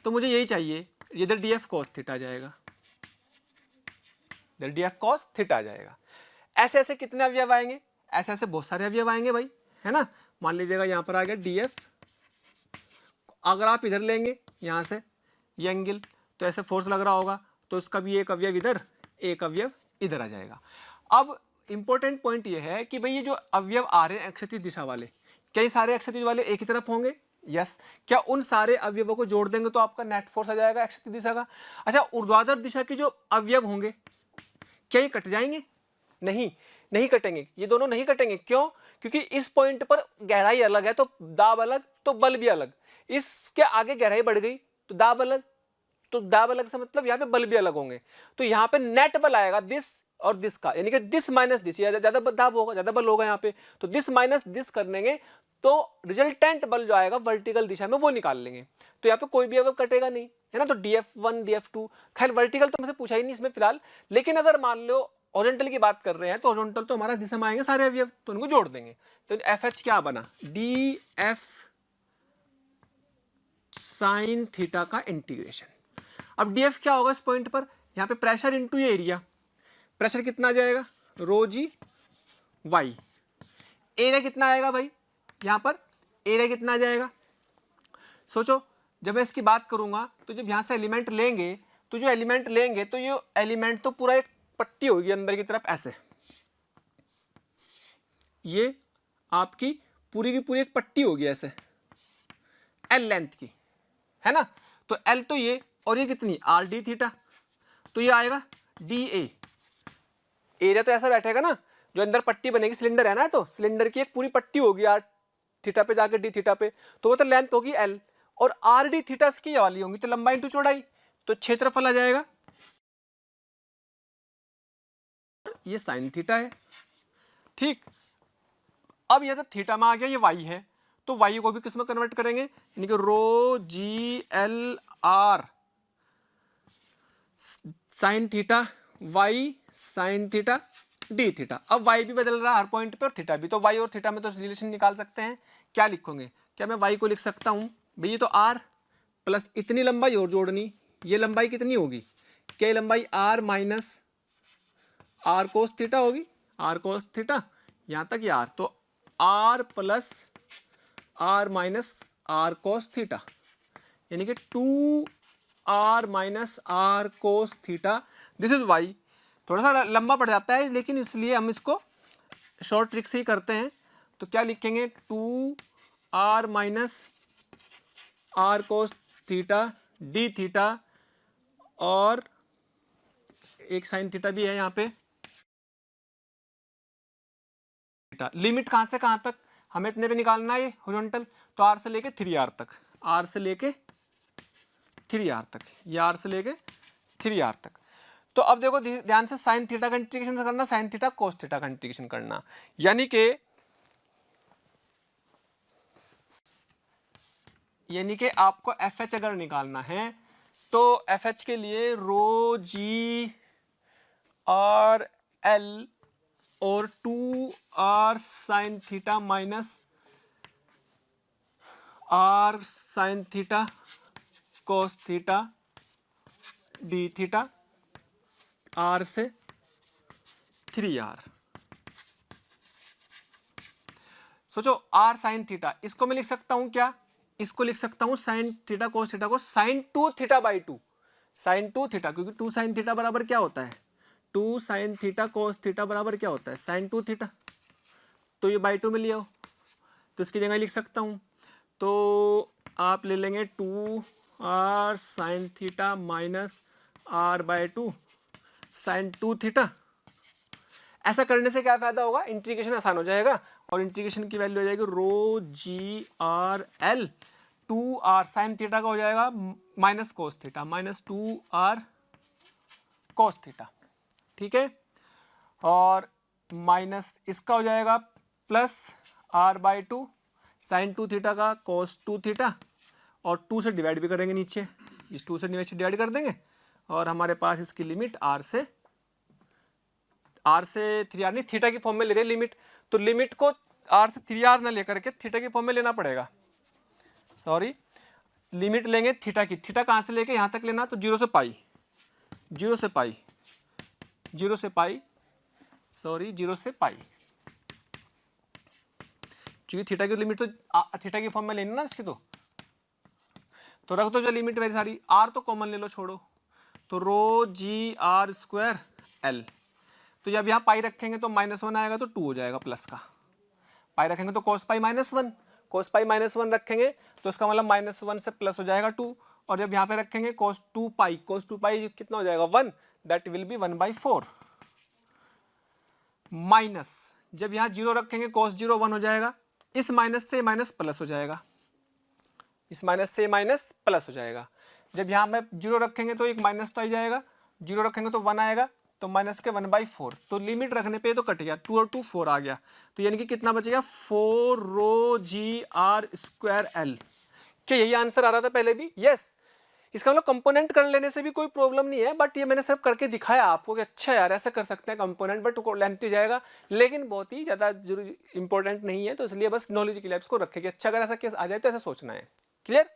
तो मुझे यही चाहिए, इधर डी एफ कॉस थीटा जाएगा, इधर डी एफ कॉस थीटा जाएगा। ऐसे ऐसे कितने अवयव आएंगे, ऐसे ऐसे बहुत सारे अवयव आएंगे भाई, है ना। मान लीजिएगा यहाँ पर आ गया डी एफ, अगर आप इधर लेंगे यहाँ से ये एंगल, तो ऐसे फोर्स लग रहा होगा, तो इसका भी एक अवयव इधर, एक अवयव इधर आ जाएगा। अब इंपॉर्टेंट पॉइंट ये है कि भाई ये जो अवयव आ रहे हैं क्षैतिज दिशा वाले, क्या ये सारे क्षैतिज वाले एक ही तरफ होंगे, यस। क्या उन सारे अवयवों को जोड़ देंगे तो आपका नेट फोर्स आ जाएगा क्षैतिज दिशा का। अच्छा, ऊर्ध्वाधर दिशा के जो अवयव होंगे क्या ये कट जाएंगे, नहीं, नहीं कटेंगे, ये दोनों नहीं कटेंगे। क्यों, क्योंकि इस पॉइंट पर गहराई अलग है, तो दाब अलग तो बल भी अलग, इसके आगे गहराई बढ़ गई तो दाब अलग, तो दाब अलग से मतलब यहाँ पे बल भी अलग होंगे। तो यहाँ पे नेट बल आएगा दिस और दिस का, यानी कि दिस माइनस दिस, ज्यादा दाब होगा, ज्यादा बल होगा यहाँ पे, तो दिस माइनस दिस कर लेंगे तो रिजल्टेंट बल जो आएगा वर्टिकल दिशा में वो निकाल लेंगे। तो यहाँ पे कोई भी अवयव कटेगा नहीं, है ना। तो DF1 DF2, खैर वर्टिकल तो मुझसे पूछा ही नहीं इसमें फिलहाल, लेकिन अगर मान लो हॉरिजॉन्टल की बात कर रहे हैं तो हॉरिजॉन्टल तो हमारा दिशा में आएंगे सारे अवयव, तो उनको जोड़ देंगे। तो FH क्या बना, DF साइन थीटा का इंटीग्रेशन। अब DF क्या होगा इस पॉइंट पर, यहाँ पे प्रेशर इंटू ये एरिया, प्रेशर कितना आ जाएगा, रो जी वाई। एरिया कितना आएगा भाई, यहाँ पर एरिया कितना आ जाएगा, सोचो, जब मैं इसकी बात करूंगा तो जब यहाँ से एलिमेंट लेंगे, तो जो एलिमेंट लेंगे तो ये एलिमेंट तो पूरा एक पट्टी होगी अंदर की तरफ ऐसे, ये आपकी पूरी की पूरी एक पट्टी होगी ऐसे L लेंथ की, है ना। तो L तो ये, और ये कितनी आर डी थीटा, तो ये आएगा डी ए। एरिया तो ऐसा बैठेगा ना, जो अंदर पट्टी बनेगी, सिलेंडर है ना, तो सिलेंडर की एक पूरी पट्टी होगी आर थीटा पे जाकर डी थीटा पे, तो वो तो लेंथ होगी L, और आर डी थीटा की वाली होंगी, तो लंबाई इंटू चौड़ाई, तो क्षेत्रफल आ जाएगा, ये साइन थीटा है, ठीक। अब ये तो थीटा में आ गया, ये वाई है, तो वाई को भी किस में कन्वर्ट करेंगे, यानी कि rho G L R sign theta Y sine theta D theta. अब वाई भी बदल रहा है हर पॉइंट पे और थीटा भी, तो वाई और थीटा में तो रिलेशन निकाल सकते हैं। क्या लिखोगे, क्या मैं वाई को लिख सकता हूं भाई, ये तो आर, प्लस इतनी लंबाई और जोड़नी, ये लंबाई कितनी होगी, क्या ये लंबाई r minus R cos theta होगी, आर कोस थीटा यहाँ तक यार, तो r plus R minus R cos theta, यानी कि 2r minus R cos theta, this is Y. थोड़ा सा लंबा पड़ जाता है लेकिन इसलिए हम इसको शॉर्ट ट्रिक से ही करते हैं। तो क्या लिखेंगे, 2r minus R cos theta D theta, और एक साइन थीटा भी है यहाँ पे। लिमिट कहाँ से कहाँ तक हमें इतने पे निकालना है, हॉरिजॉन्टल, तो r से लेके 3r तक, r से लेके 3r तक, ये r से लेके 3r तक। तो अब देखो ध्यान से, साइन थीटा का इंटीग्रेशन करना, साइन थीटा कोस थीटा का इंटीग्रेशन करना, यानी कि आपको FH अगर निकालना है तो FH के लिए रो जी आर एल और 2r sine theta minus r sign theta cos theta D theta, r से 3r। सोचो r साइन थीटा, इसको मैं लिख सकता हूं क्या, इसको लिख सकता हूं साइन थीटा कोस थीटा को sine 2 theta by 2, sine 2 theta, क्योंकि 2 साइन थीटा बराबर क्या होता है, 2 साइन थीटा कोस थीटा बराबर क्या होता है, साइन 2 थीटा, तो ये बाई 2 में लिया हो तो इसकी जगह लिख सकता हूं, तो आप ले लेंगे 2r sine theta minus r by 2 sine 2 theta. ऐसा करने से क्या फायदा होगा, इंटीग्रेशन आसान हो जाएगा, और इंटीग्रेशन की वैल्यू हो जाएगी रो जी R L 2r sine theta का हो जाएगा minus cos theta minus 2r cos theta, ठीक है, और माइनस इसका हो जाएगा plus r by 2 sine 2 theta का कोस 2 थीटा, और 2 से डिवाइड भी करेंगे नीचे, इस 2 से नीचे डिवाइड कर देंगे, और हमारे पास इसकी लिमिट r से 3r नहीं, थीटा की फॉर्म में ले रहे लिमिट, तो लिमिट को r से 3r ना लेकर के थीटा की फॉर्म में लेना पड़ेगा, सॉरी लिमिट लेंगे थीटा की, थीटा कहाँ से लेके यहाँ तक लेना, तो 0 से पाई, 0 से पाई, 0 से पाई, सॉरी 0 से पाई, क्योंकि थीटा की लिमिट तो थीटा की फॉर्म में लेनी ना इसकी, तो रख दो जो लिमिट वेरी सारी, r तो कॉमन ले लो, छोड़ो, तो rho ji are square L, तो जब यहाँ पाई रखेंगे तो -1 आएगा तो 2 हो जाएगा प्लस का, पाई रखेंगे तो cos पाई -1, cos पाई -1 रखेंगे तो इसका मतलब -1 से प्लस हो जाएगा 2, और जब यहाँ पे रखेंगे cos 2 पाई कितना हो जाएगा 1, दैट विल बी 1/4, माइनस जब यहाँ 0 रखेंगे cos 0 1 हो जाएगा, इस माइनस से माइनस प्लस हो जाएगा, इस माइनस से माइनस प्लस हो जाएगा, जब यहाँ में 0 रखेंगे तो एक माइनस तो आ जाएगा, 0 रखेंगे तो 1 आएगा, तो माइनस के 1/4, तो लिमिट रखने पे तो कट गया, 2 और 2 4 आ गया, तो यानी कि कितना बचेगा 4 रो जी आर स्क्वायर एल। क्या यही आंसर आ रहा था पहले भी, यस, इसका मतलब कंपोनेंट कर लेने से भी कोई प्रॉब्लम नहीं है, बट ये मैंने सिर्फ करके दिखाया आपको कि अच्छा यार ऐसा कर सकते हैं कंपोनेंट, बट लेंथ हो जाएगा, लेकिन बहुत ही ज़्यादा जरूरी इंपॉर्टेंट नहीं है, तो इसलिए बस नॉलेज के लिए इसको रखेगी, अच्छा अगर ऐसा केस आ जाए तो ऐसा सोचना है, क्लियर।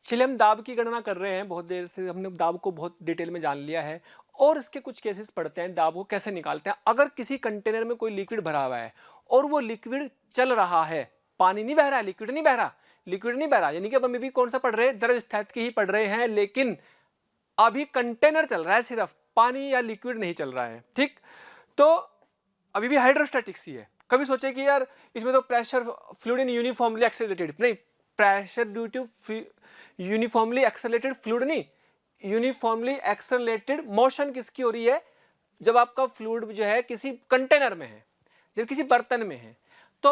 चलिए हम दाब की गणना कर रहे हैं, बहुत देर से हमने दाब को बहुत डिटेल में जान लिया है, और इसके कुछ केसेस पढ़ते हैं, दाब को कैसे निकालते हैं। अगर किसी कंटेनर में कोई लिक्विड भरा हुआ है और वो लिक्विड चल रहा है, पानी नहीं बह रहा है, लिक्विड नहीं बह रहा, लिक्विड नहीं बह रहा, यानी कि अब हम भी कौन सा पढ़ रहे हैं, द्रव स्थिति ही पढ़ रहे हैं, लेकिन अभी कंटेनर चल रहा है, सिर्फ पानी या लिक्विड नहीं चल रहा है, ठीक, तो अभी भी हाइड्रोस्टैटिक्स ही है। कभी सोचे कि यार इसमें तो pressure fluid in uniformly accelerated, नहीं, pressure due to uniformly accelerated fluid नहीं, यूनिफॉर्मली एक्सेलरेटेड मोशन किसकी हो रही है, जब आपका फ्लूइड जो है किसी कंटेनर में है, जब किसी बर्तन में है। तो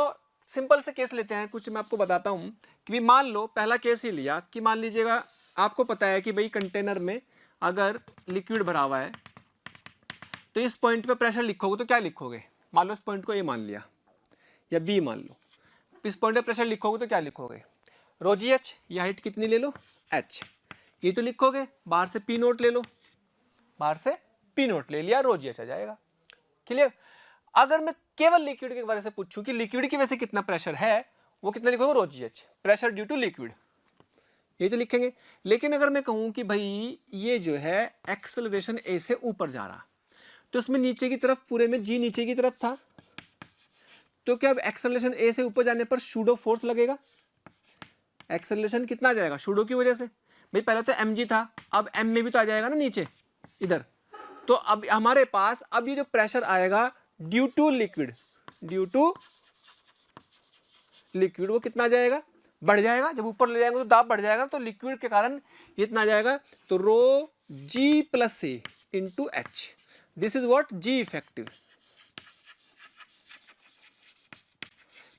सिंपल से केस लेते हैं, कुछ मैं आपको बताता हूं कि भी मान लो पहला केस ही लिया कि मान लीजिएगा आपको पता है कि भाई कंटेनर में अगर लिक्विड भरा हुआ है तो इस पॉइंट पे प्रेशर लिखोगे तो क्या लिखोगे, मान लो इस पॉइंट को ए मान लिया या बी मान लो, इस पॉइंट पे प्रेशर लिखोगे तो क्या लिखोगे, रो जी एच, ये हाइट कितनी ले लो एच, ये तो लिखोगे, बाहर से पी नोट ले लो, बाहर से पी नोट ले लिया, रो जी एच आ जाएगा, क्लियर। अगर मैं केवल लिक्विड के बारे से पूछूं कि लिक्विड की वजह से कितना प्रेशर है, वो कितना लिखोगे, रो G H, pressure due to liquid, ये तो लिखेंगे। लेकिन अगर मैं कहूँ कि भाई ये जो है एक्सेलरेशन ए से ऊपर जा रहा, तो उसमें नीचे की तरफ पूरे में जी नीचे की तरफ था, तो क्या अब एक्सेलरेशन ए से ऊपर जाने पर सूडो फोर्स लगेगा? एक्सेलरेशन कितना आ जाएगा सूडो की वजह से? भाई पहले तो एम जी था, अब एम में भी तो आ जाएगा ना नीचे इधर। तो अब हमारे पास अब ये जो प्रेशर आएगा due to liquid, due to liquid, वो कितना आ जाएगा, बढ़ जाएगा। जब ऊपर ले जाएंगे तो दाब बढ़ जाएगा, तो लिक्विड के कारण ये इतना आ जाएगा। तो rho ji plus A into H, this is what ji effective.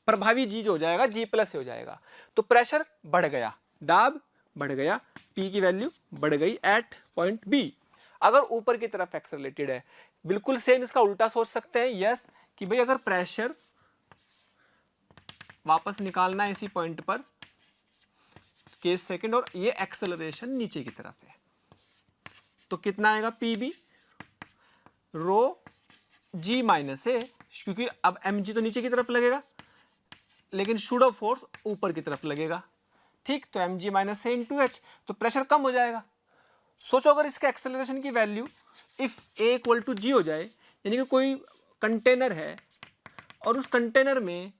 प्रभावी जी जो हो जाएगा जी प्लस ए हो जाएगा। तो प्रेशर बढ़ गया, दाब बढ़ गया, पी की वैल्यू बढ़ गई एट पॉइंट बी। अगर ऊपर की तरफ एक्सेलरेटेड है, बिल्कुल सेम इसका उल्टा सोच सकते हैं, यस, कि भाई अगर प्रेशर वापस निकालना है इसी पॉइंट पर, केस सेकंड, और ये एक्सेलरेशन नीचे की तरफ है, तो कितना आएगा पी बी रो जी माइनस ए, क्योंकि अब एम जी तो नीचे की तरफ लगेगा लेकिन सूडो फोर्स ऊपर की तरफ लगेगा, ठीक। तो एम जी माइनस ए इंटू एच, तो प्रेशर कम हो जाएगा। सोचो अगर इसके एक्सेलरेशन की value if A equal to जी हो जाए, यानी कि कोई कंटेनर है और उस कंटेनर में,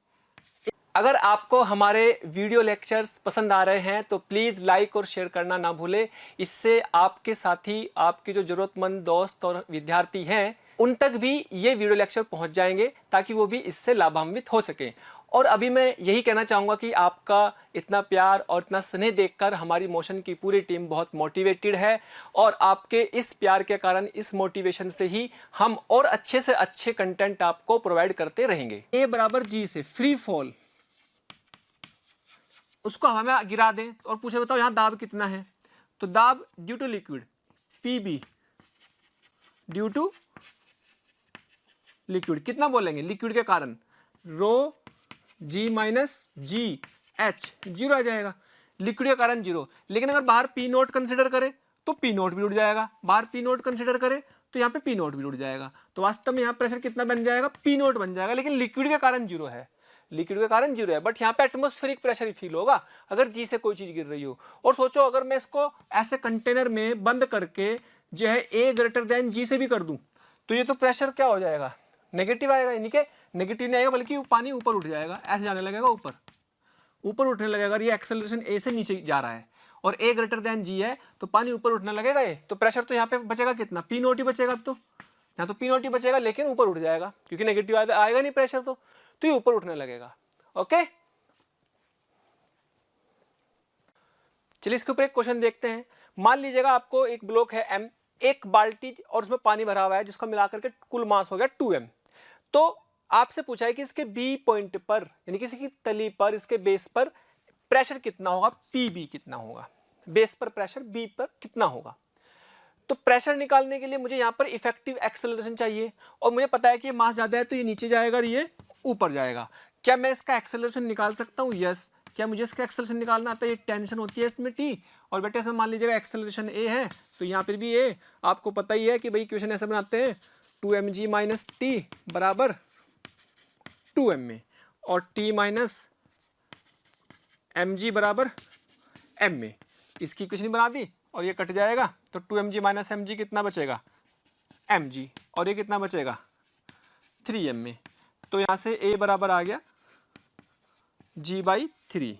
अगर आपको हमारे वीडियो लेक्चर्स पसंद आ रहे हैं तो प्लीज़ लाइक और शेयर करना ना भूलें। इससे आपके साथी, आपके जो ज़रूरतमंद दोस्त और विद्यार्थी हैं उन तक भी ये वीडियो लेक्चर पहुंच जाएंगे, ताकि वो भी इससे लाभान्वित हो सकें। और अभी मैं यही कहना चाहूँगा कि आपका इतना प्यार और इतना स्नेह देखकर हमारी मोशन की पूरी टीम बहुत मोटिवेटेड है, और आपके इस प्यार के कारण, इस मोटिवेशन से ही हम और अच्छे से अच्छे कंटेंट आपको प्रोवाइड करते रहेंगे। ए बराबर जी से फ्री फॉल, उसको हवा में गिरा दें और पूछे बताओ यहाँ दाब कितना है, तो दाब due to liquid P B due to liquid, कितना बोलेंगे लिक्विड के कारण, rho g minus g h, zero आ जाएगा, लिक्विड के कारण जीरो। लेकिन अगर बाहर पी नोट कंसिडर करें तो पी नोट भी उड़ जाएगा, बाहर पी नोट कंसिडर करें तो यहाँ पे पी नोट भी उड़ जाएगा। तो वास्तव में यहाँ प्रेशर कितना बन जाएगा, पी नोट बन जाएगा, लेकिन लिक्विड के कारण जीरो है, लिक्विड के कारण जीरो है, बट यहाँ पे एटमॉस्फेरिक प्रेशर ही फील होगा अगर जी से कोई चीज गिर रही हो। और सोचो अगर मैं इसको ऐसे कंटेनर में बंद करके जो है ए ग्रेटर देन जी से भी कर दूं, तो ये तो प्रेशर क्या हो जाएगा, नेगेटिव आएगा, यानी कि नेगेटिव नहीं आएगा बल्कि पानी ऊपर उठ जाएगा, ऐसे जाने लगेगा, ऊपर ऊपर उठने लगेगा। अगर ये एक्सेलरेशन ए से नीचे जा रहा है और ए ग्रेटर देन जी है तो पानी ऊपर उठने लगेगा ये, तो प्रेशर तो यहाँ पे बचेगा कितना, पी नोट ही बचेगा। अब तो यहाँ तो पी नोट ही बचेगा, लेकिन ऊपर उठ जाएगा क्योंकि नेगेटिव आएगा नहीं प्रेशर, तो ये ऊपर उठने लगेगा। ओके, चलिए इसके ऊपर एक क्वेश्चन देखते हैं। मान लीजिएगा आपको एक ब्लॉक है एम, एक बाल्टी और उसमें पानी भरा हुआ है जिसको मिलाकर के कुल मास हो गया 2m। तो आपसे पूछा है कि इसके बी पॉइंट पर, यानी किसी की तली पर, इसके बेस पर प्रेशर कितना होगा, पी बी कितना होगा, बेस पर प्रेशर बी पर कितना होगा। तो प्रेशर निकालने के लिए मुझे यहाँ पर इफेक्टिव एक्सेलरेशन चाहिए, और मुझे पता है कि ये मास ज़्यादा है तो ये नीचे जाएगा और ये ऊपर जाएगा। क्या मैं इसका एक्सेलरेशन निकाल सकता हूँ? यस। क्या मुझे इसका एक्सेलरेशन निकालना आता है? ये टेंशन होती है इसमें टी, और बेटे ऐसा मान लीजिएगा एक्सेलरेशन ए है तो यहाँ पर भी ए, आपको पता ही है कि भाई क्वेश्चन ऐसे बनाते हैं 2mg माइनस टी बराबर 2m में, और t माइनस mg बराबर m में। इसकी इक्वेशन बना दी और ये कट जाएगा, तो 2mg माइनस mg कितना बचेगा, mg, और ये कितना बचेगा 3m में। तो यहाँ से a बराबर आ गया g/3,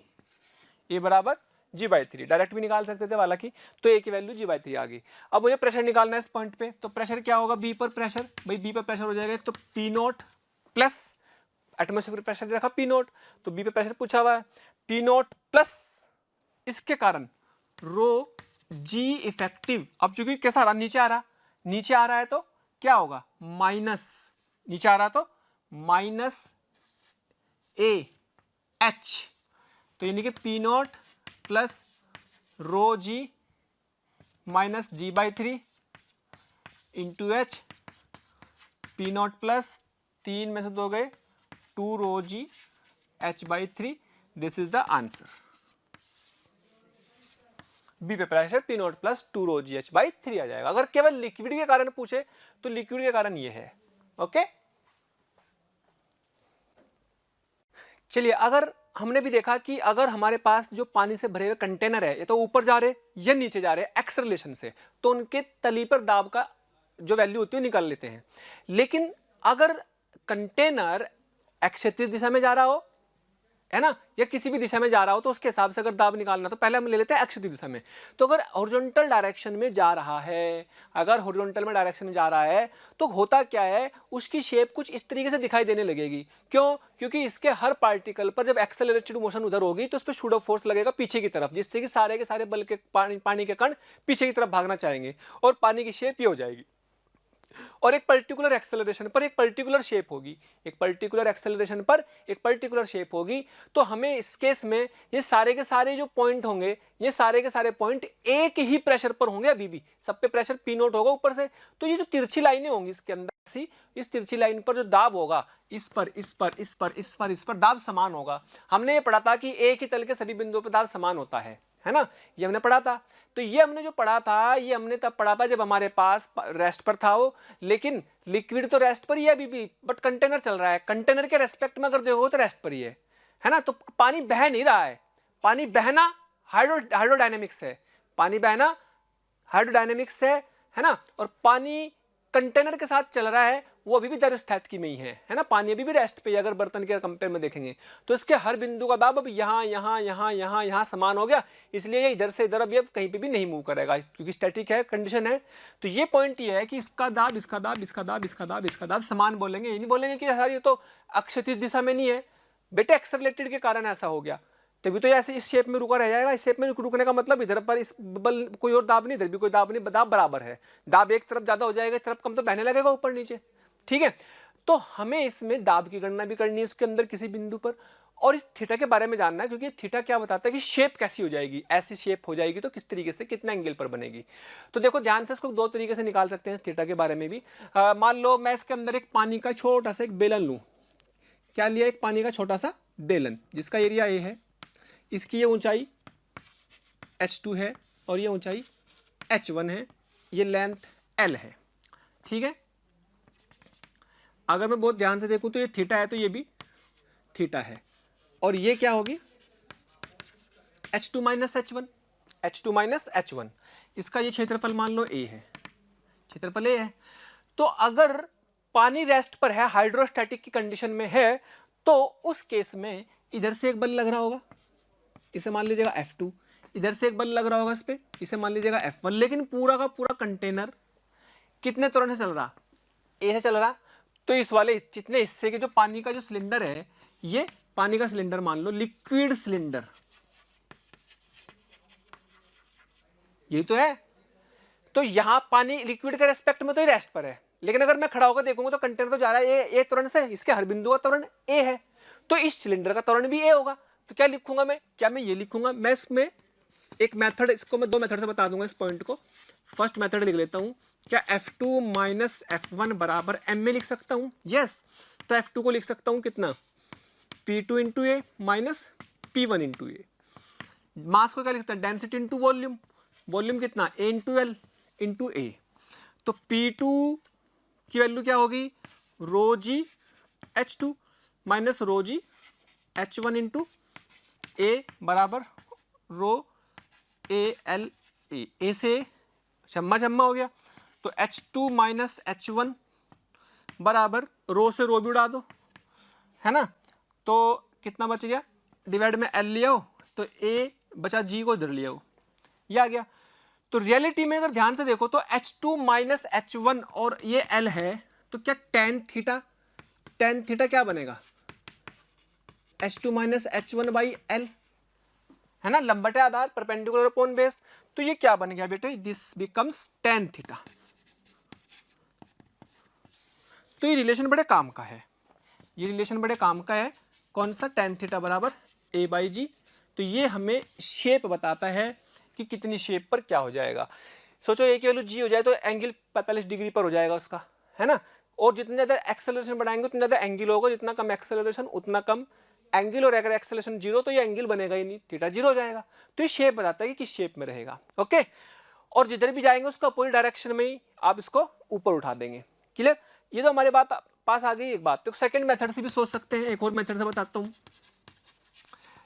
a बराबर g/3, डायरेक्ट भी निकाल सकते थे हालांकि, तो a की वैल्यू g/3 आ गई। अब मुझे प्रेशर निकालना है इस पॉइंट पे, तो प्रेशर क्या होगा b पर प्रेशर, भाई b पर प्रेशर हो जाएगा तो p note plus atmospheric pressure रखा p नोट, तो b पे प्रेशर पूछा हुआ है, p नोट प्लस इसके कारण रो g इफेक्टिव। अब चूंकि कैसा आ रहा, नीचे आ रहा, नीचे आ रहा है तो क्या होगा, माइनस, नीचे आ रहा तो माइनस a h, तो यानी कि p note plus rho g minus g/3 into H, P naught plus 3 में से 2 गए 2 rho ji h/3, this is the answer. B पे pressure P naught plus 2 rho जी h/3 आ जाएगा। अगर केवल लिक्विड के कारण पूछे तो लिक्विड के कारण ये है। ओके, चलिए अगर हमने भी देखा कि अगर हमारे पास जो पानी से भरे हुए कंटेनर है, ये तो ऊपर जा रहे या नीचे जा रहे हैं एक्सेलरेशन से, तो उनके तली पर दाब का जो वैल्यू होती है निकाल लेते हैं। लेकिन अगर कंटेनर क्षैतिज दिशा में जा रहा हो, है ना, या किसी भी दिशा में जा रहा हो, तो उसके हिसाब से अगर दाब निकालना तो पहले हम ले लेते हैं क्षैतिज दिशा में। तो अगर हॉरिजॉन्टल डायरेक्शन में जा रहा है, अगर हॉरिजॉन्टल में डायरेक्शन में जा रहा है, तो होता क्या है, उसकी शेप कुछ इस तरीके से दिखाई देने लगेगी। क्यों? क्योंकि इसके हर पार्टिकल पर जब एक्सेलरेटेड मोशन उधर होगी तो उस पर शूडो फोर्स लगेगा पीछे की तरफ, जिससे कि सारे के सारे बल के पानी के कण पीछे की तरफ भागना चाहेंगे और पानी की शेप ये हो जाएगी। और एक पर्टिकुलर एक्सेलरेशन पर एक पर्टिकुलर शेप होगी, एक पर्टिकुलर एक्सेलरेशन पर एक पर्टिकुलर शेप होगी। तो हमें इस केस में ये सारे के सारे जो पॉइंट होंगे, ये सारे के सारे पॉइंट एक ही प्रेशर पर होंगे। अभी भी सब पे प्रेशर P नोट होगा ऊपर से। तो ये जो तिरछी लाइनें होंगी इसके अंदर सी, इस तिरछी लाइन पर जो दाब होगा, इस पर इस पर इस पर इस पर इस पर दाब समान होगा। हमने ये पढ़ा था कि एक ही तल के सभी बिंदुओं पर दाब समान होता है ना, ये हमने पढ़ा था। तो ये हमने जो पढ़ा था, ये हमने तब पढ़ा था जब हमारे पास रेस्ट पर था वो। लेकिन लिक्विड तो रेस्ट पर ही है अभी भी, बट कंटेनर चल रहा है। कंटेनर के रेस्पेक्ट में अगर देखो तो रेस्ट पर ही है ना। तो पानी बह नहीं रहा है, पानी बहना हाइड्रोडायनेमिक्स है, पानी बहना हाइड्रोडायनेमिक्स है ना। और पानी कंटेनर के साथ चल रहा है, वो अभी भी दरस्थिति में ही है ना। पानी अभी भी रेस्ट पे, अगर बर्तन के कंपेयर में देखेंगे तो इसके हर बिंदु का दाब अब यहाँ यहाँ यहाँ यहाँ यहाँ समान हो गया। इसलिए ये इधर से इधर अब ये कहीं पे भी नहीं मूव करेगा, क्योंकि स्टैटिक है, कंडीशन है। तो ये पॉइंट ये है कि इसका दाब इसका दाब इसका दाब इसका दाब इसका दाब समान बोलेंगे। ये नहीं बोलेंगे कि यार ये तो क्षैतिज दिशा में नहीं है बेटे, एक्सेलरेटेड के कारण ऐसा हो गया, तभी तो ऐसे इस शेप में रुका रह जाएगा। इस शेप में रुकने का मतलब इधर पर इस बल कोई और दाब नहीं, इधर भी कोई दाब नहीं, दाब बराबर है। दाब एक तरफ ज्यादा हो जाएगा, एक तरफ कम, तो बहने लगेगा ऊपर नीचे। ठीक है, तो हमें इसमें दाब की गणना भी करनी है इसके अंदर किसी बिंदु पर, और इस थीटा के बारे में जानना है, क्योंकि थीटा क्या बताता है कि शेप कैसी हो जाएगी। ऐसी शेप हो जाएगी तो किस तरीके से कितना एंगल पर बनेगी। तो देखो ध्यान से, इसको दो तरीके से निकाल सकते हैं इस थीटा के बारे में भी। मान लो मैं इसके अंदर एक पानी का छोटा सा एक बेलन लूँ। क्या लिया? एक पानी का छोटा सा बेलन जिसका एरिया ए है, इसकी ये ऊंचाई h2 है और ये ऊंचाई h1 है, ये लेंथ l है। ठीक है, अगर मैं बहुत ध्यान से देखूं तो ये थीटा है, तो ये भी थीटा है, और ये क्या होगी? h2 minus h1, h2 minus h1। इसका ये क्षेत्रफल मान लो a है, क्षेत्रफल a है। तो अगर पानी रेस्ट पर है, हाइड्रोस्टैटिक की कंडीशन में है, तो उस केस में इधर से एक बल लग रहा होगा, इसे मान लीजिएगा F2, इधर से एक बल लग रहा होगा इस पे, इसे मान लीजिएगा F1। लेकिन पूरा का पूरा कंटेनर कितने त्वरण से चल रहा? ए से चल रहा। तो इस वाले जितने हिस्से के जो पानी का जो सिलेंडर है, ये पानी का सिलेंडर मान लो, लिक्विड सिलेंडर, यही तो है। तो यहां पानी लिक्विड के रेस्पेक्ट में तो ही रेस्ट पर है, लेकिन अगर मैं खड़ा होकर देखूंगा तो कंटेनर तो जा रहा है ए त्वरण से, इसके हर बिंदु का त्वरण ए है, तो इस सिलेंडर का त्वरण भी ए होगा। तो क्या लिखूंगा मैं? क्या मैं ये लिखूंगा? मैं इसमें एक मेथड, इसको मैं दो मेथड से बता दूंगा इस पॉइंट को। फर्स्ट मेथड लिख लेता हूं, क्या F2 माइनस F1 बराबर m में लिख सकता हूं? यस। तो F2 को लिख सकता हूं कितना? P2 इंटू ए माइनस P1 इंटू ए। मास को क्या लिखता है? डेंसिटी इंटू वॉल्यूम, वॉल्यूम कितना? A इंटू एल इंटू ए। तो P2 की वैल्यू क्या होगी? रो g H2 minus rho g H1 into ए बराबर रो ए एल ए। ए से छम्मा छम्मा हो गया, तो H2 माइनस H1 बराबर रो से रो भी उड़ा दो, है ना। तो कितना बच गया? डिवाइड में एल लिया हो तो ए बचा, जी को इधर लिया हो, ये आ गया। तो रियलिटी में अगर ध्यान से देखो तो H2 माइनस H1 और ये L है, तो क्या टेन थीटा क्या बनेगा? H2 minus H1 by L, है ना, लंबटे आधार परपेंडिकुलर अपॉन बेस। तो ये क्या बन गया बेटे? This becomes tan theta. तो ये रिलेशन बड़े काम का है, ये रिलेशन बड़े काम का है। कौन सा? टेन थीटा बराबर ए बाई जी। तो ये हमें शेप बताता है कि कितनी शेप पर क्या हो जाएगा। सोचो ए की वैल्यू जी हो जाए तो एंगल 45 डिग्री पर हो जाएगा उसका, है ना। और जितने ज़्यादा एक्सेलरेशन बढ़ाएंगे उतना ज़्यादा एंगल होगा, जितना कम एक्सेलरेशन उतना कम एंगल। और अगर एक्सेलरेशन जीरो तो ये एंगल बनेगा ही नहीं, थीटा जीरो हो जाएगा। तो ये शेप बताता है कि किस शेप में रहेगा। ओके, और जिधर भी जाएंगे उसका अपोजिट डायरेक्शन में ही आप इसको ऊपर उठा देंगे। क्लियर? ये तो हमारे बात पास आ गई एक बात। तो सेकंड मेथड से भी सोच सकते हैं, एक और मेथड से बताता हूँ।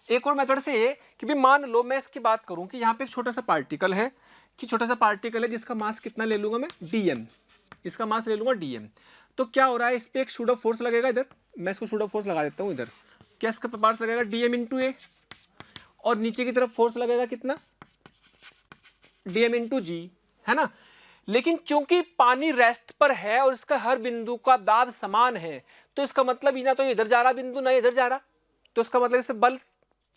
एक और मेथड से ये कि भी मान लो मैं इसकी बात करूं कि यहाँ पे एक छोटा सा पार्टिकल है, कि छोटा सा पार्टिकल है जिसका मास कितना ले लूंगा मैं, dm, इसका मास ले लूंगा dm। तो क्या हो रहा है, इस पर एक सूडो फोर्स लगेगा इधर, मैं इसको सूडो फोर्स लगा देता हूँ इधर, क्या इसका मास लगेगा dm इंटू ए, और नीचे की तरफ फोर्स लगेगा कितना, dm इंटू जी, है ना। लेकिन चूंकि पानी रेस्ट पर है और इसका हर बिंदु का दाब समान है, तो इसका मतलब ही ना तो इधर जा रहा बिंदु ना इधर जा रहा, तो इसका मतलब इससे बल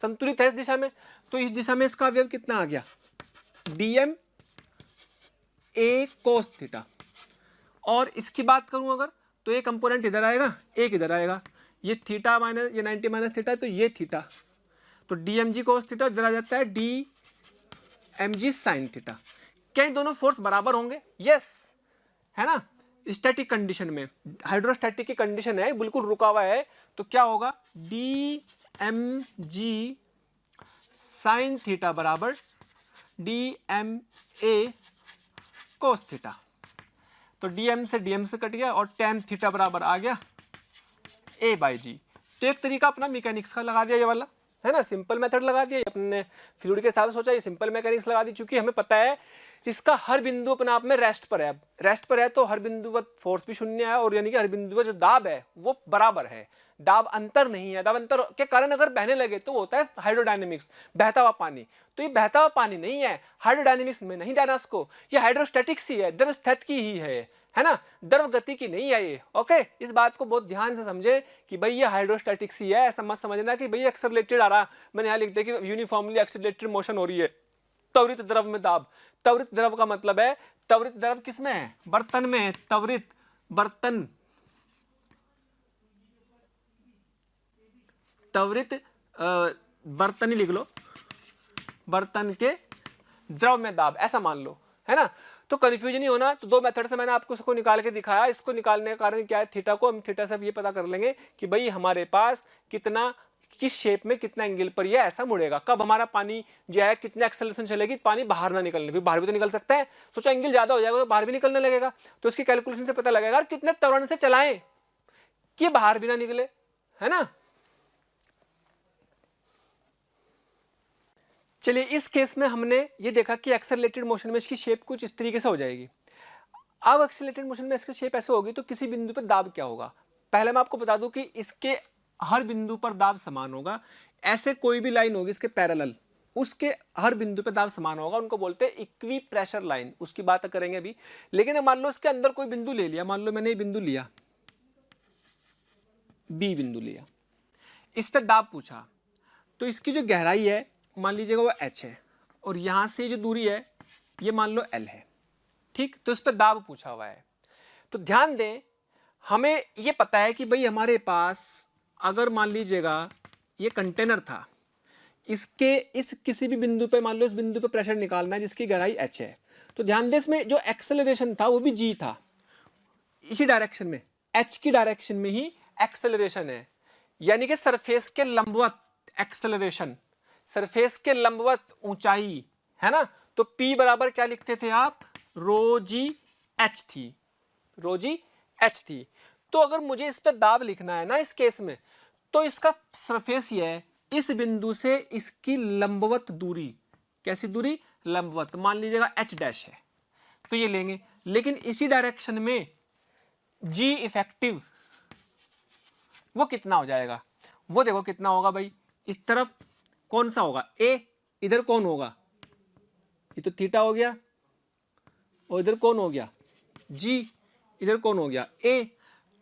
संतुलित है इस दिशा में। तो इस दिशा में इसका अवयव कितना आ गया, dm a cos थीटा। और इसकी बात करूं अगर तो ये कंपोनेंट इधर आएगा, एक इधर आएगा, ये थीटा माइनस ये 90 माइनस थीटा, तो ये थीटा, तो dmg cos थीटा इधर आ जाता है dmg sin थीटा। क्या इन दोनों फोर्स बराबर होंगे? यस, है ना। स्टैटिक कंडीशन में, हाइड्रोस्टैटिक की कंडीशन है, बिल्कुल रुका हुआ है, तो क्या होगा dmg sin थीटा बराबर dma cos थीटा। तो dm से कट गया और tan थीटा बराबर आ गया a बाई जी। तो एक तरीका अपना मैकेनिक्स का लगा दिया ये वाला, है ना, सिंपल मेथड लगा दिया अपने फ्लूइड के हिसाब से, सोचा ये सिंपल मैकेनिक्स लगा दी, क्योंकि हमें पता है इसका हर बिंदु अपने आप में रेस्ट पर है। रेस्ट पर है तो हर बिंदु पर फोर्स भी शून्य है, और यानी कि हर बिंदु पर जो दाब है वो बराबर है, दाब अंतर नहीं है। दाब अंतर के कारण अगर बहने लगे तो होता है हाइड्रोडायनेमिक्स, बहता हुआ पानी। तो ये बहता हुआ पानी नहीं है, हाइड्रोडायनेमिक्स में नहीं डायनास को, ये हाइड्रोस्टैटिक्स ही है, द्रव स्थितिकी ही है ना, द्रव गति की नहीं है ये। ओके, इस बात को बहुत ध्यान से समझे कि भाई ये हाइड्रोस्टैटिक्स ही है, ऐसा मत समझना कि भाई एक्सेलरेटेड आ रहा, मैंने यहाँ लिख दिया कि यूनिफॉर्मली एक्सेलरेटेड मोशन हो रही है। त्वरित द्रव में दाब, त्वरित द्रव का मतलब है, त्वरित द्रव किसमें है, बर्तन में है, त्वरित बर्तन, त्वरित बर्तन ही लिख लो, बर्तन के द्रव में दाब, ऐसा मान लो, है ना। तो कंफ्यूजन नहीं होना। तो दो मेथड से मैंने आपको इसको निकाल के दिखाया। इसको निकालने का कारण क्या है, थीटा को हम थीटा से ये पता कर लेंगे कि भाई हमारे पास कितना, किस शेप में कितना एंगल पर ये ऐसा मुड़ेगा, कब हमारा पानी जो है कितने एक्सेलरेशन चलेगी, पानी बाहर ना निकलने, क्योंकि बाहर भी तो निकल सकता है। सोचा एंगल ज्यादा हो जाएगा तो बाहर भी निकलने लगेगा, तो इसकी कैलकुलेशन से पता लगेगा कितने त्वरण से चलाएं कि बाहर भी ना निकले, है ना। चलिए, इस केस में हमने ये देखा कि एक्सेलरेटेड मोशन में इसकी शेप कुछ इस तरीके से हो जाएगी। अब एक्सेलरेटेड मोशन में इसकी शेप ऐसे होगी तो किसी बिंदु पर दाब क्या होगा, पहले मैं आपको बता दूं कि इसके हर बिंदु पर दाब समान होगा। ऐसे कोई भी लाइन होगी इसके पैरेलल, उसके हर बिंदु पर दाब समान होगा, उनको बोलते हैं इक्वी प्रेशर लाइन, उसकी बात करेंगे अभी। लेकिन मान लो इसके अंदर कोई बिंदु ले लिया, मान लो मैंने ये बिंदु लिया, बी बिंदु लिया, इस पर दाब पूछा, तो इसकी जो गहराई है मान लीजिएगा वो h है, और यहां से जो दूरी है ये मान लो l है, ठीक। तो इस पर दाब पूछा हुआ है। तो ध्यान दें, हमें ये पता है कि भाई हमारे पास अगर मान लीजिएगा ये कंटेनर था, इसके इस किसी भी बिंदु पे, मान लो इस बिंदु पे प्रेशर निकालना है जिसकी गहराई h है, तो ध्यान दें इसमें जो एक्सेलरेशन था वो भी g था, इसी डायरेक्शन में, h की डायरेक्शन में ही एक्सेलरेशन है, यानी कि सरफेस के लंबवत एक्सेलरेशन, सरफेस के लंबवत ऊंचाई, है ना। तो P बराबर क्या लिखते थे आप, रो जी एच थी, रो जी एच थी। तो अगर मुझे इस पर दाब लिखना है ना इस केस में, तो इसका सरफेस ये है, इस बिंदु से इसकी लंबवत दूरी, कैसी दूरी, लंबवत, मान लीजिएगा h डैश है, तो ये लेंगे। लेकिन इसी डायरेक्शन में g इफेक्टिव वो कितना हो जाएगा, वो देखो कितना होगा भाई, इस तरफ कौन सा होगा, a, इधर कौन होगा, ये तो थीटा हो गया, और इधर कौन हो गया, g, इधर कौन हो गया, a।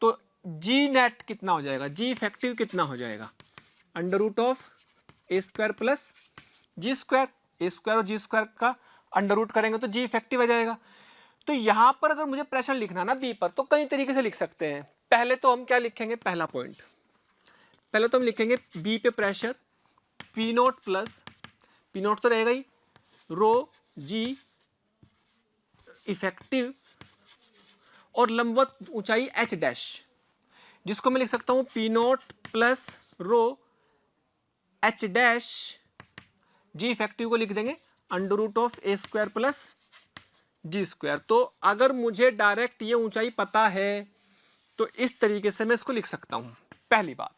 तो g नेट कितना हो जाएगा, g इफेक्टिव कितना हो जाएगा, under root of a square plus g square, a square और g स्क्वायर का अंडर रूट करेंगे तो g इफेक्टिव आ जाएगा। तो यहां पर अगर मुझे प्रेशर लिखना ना b पर, तो कई तरीके से लिख सकते हैं। पहले तो हम क्या लिखेंगे, पहला पॉइंट, पहले तो हम लिखेंगे b पे pressure P naught plus, P note तो रहेगा ही, रो जी इफेक्टिव और लंबवत ऊंचाई h डैश, जिसको मैं लिख सकता हूं पी नोट प्लस रो h डैश, जी इफेक्टिव को लिख देंगे under root of a square plus g square. तो अगर मुझे डायरेक्ट ये ऊंचाई पता है तो इस तरीके से मैं इसको लिख सकता हूं, पहली बात,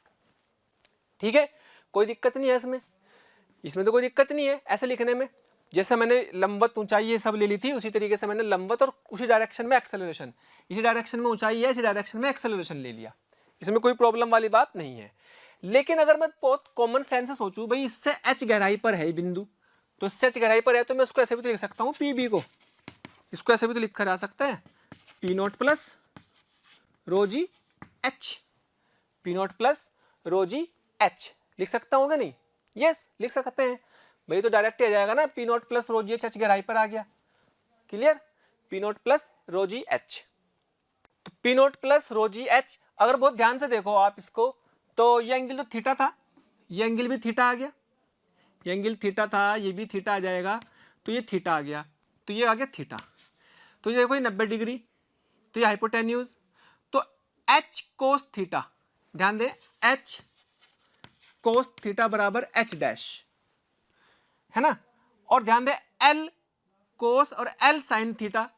ठीक है, कोई दिक्कत नहीं है इसमें, इसमें तो कोई दिक्कत नहीं है ऐसे लिखने में। जैसे मैंने लंबवत ऊंचाई ये सब ले ली थी, उसी तरीके से मैंने लंबवत और उसी डायरेक्शन में एक्सेलरेशन, इसी डायरेक्शन में ऊंचाई है, इसी डायरेक्शन में एक्सेलरेशन ले लिया। इसमें कोई प्रॉब्लम वाली बात नहीं है। लेकिन अगर मैं बहुत कॉमन सेंस से सोचूं, भाई इससे h गहराई पर है बिंदु, तो इससे h गहराई पर है, तो मैं उसको ऐसे भी तो लिख सकता हूँ पी बी को, इसको ऐसे भी तो लिखा जा सकता है P naught plus rho G H, P naught plus rho G H लिख सकता हूँ क्या नहीं? यस लिख सकते हैं भाई, तो डायरेक्ट आ जाएगा ना, P naught plus rho G H, गहराई पर आ गया। Clear? P naught plus rho G H, तो P naught plus rho G H. अगर बहुत ध्यान से देखो आप इसको, तो ये एंगल तो थीटा था, ये एंगल भी थीटा आ गया, ये एंगल थीटा था, ये भी थीटा आ जाएगा, तो ये थीटा आ गया, तो ये आ गया थीटा, तो ये देखो 90 डिग्री, तो ये हाइपोटेन्यूज, तो एच कोस थीटा, ध्यान दें एच कोस थीटा बराबर एच डैश, है ना। और ध्यान दें एल कोस और एल साइन थीटा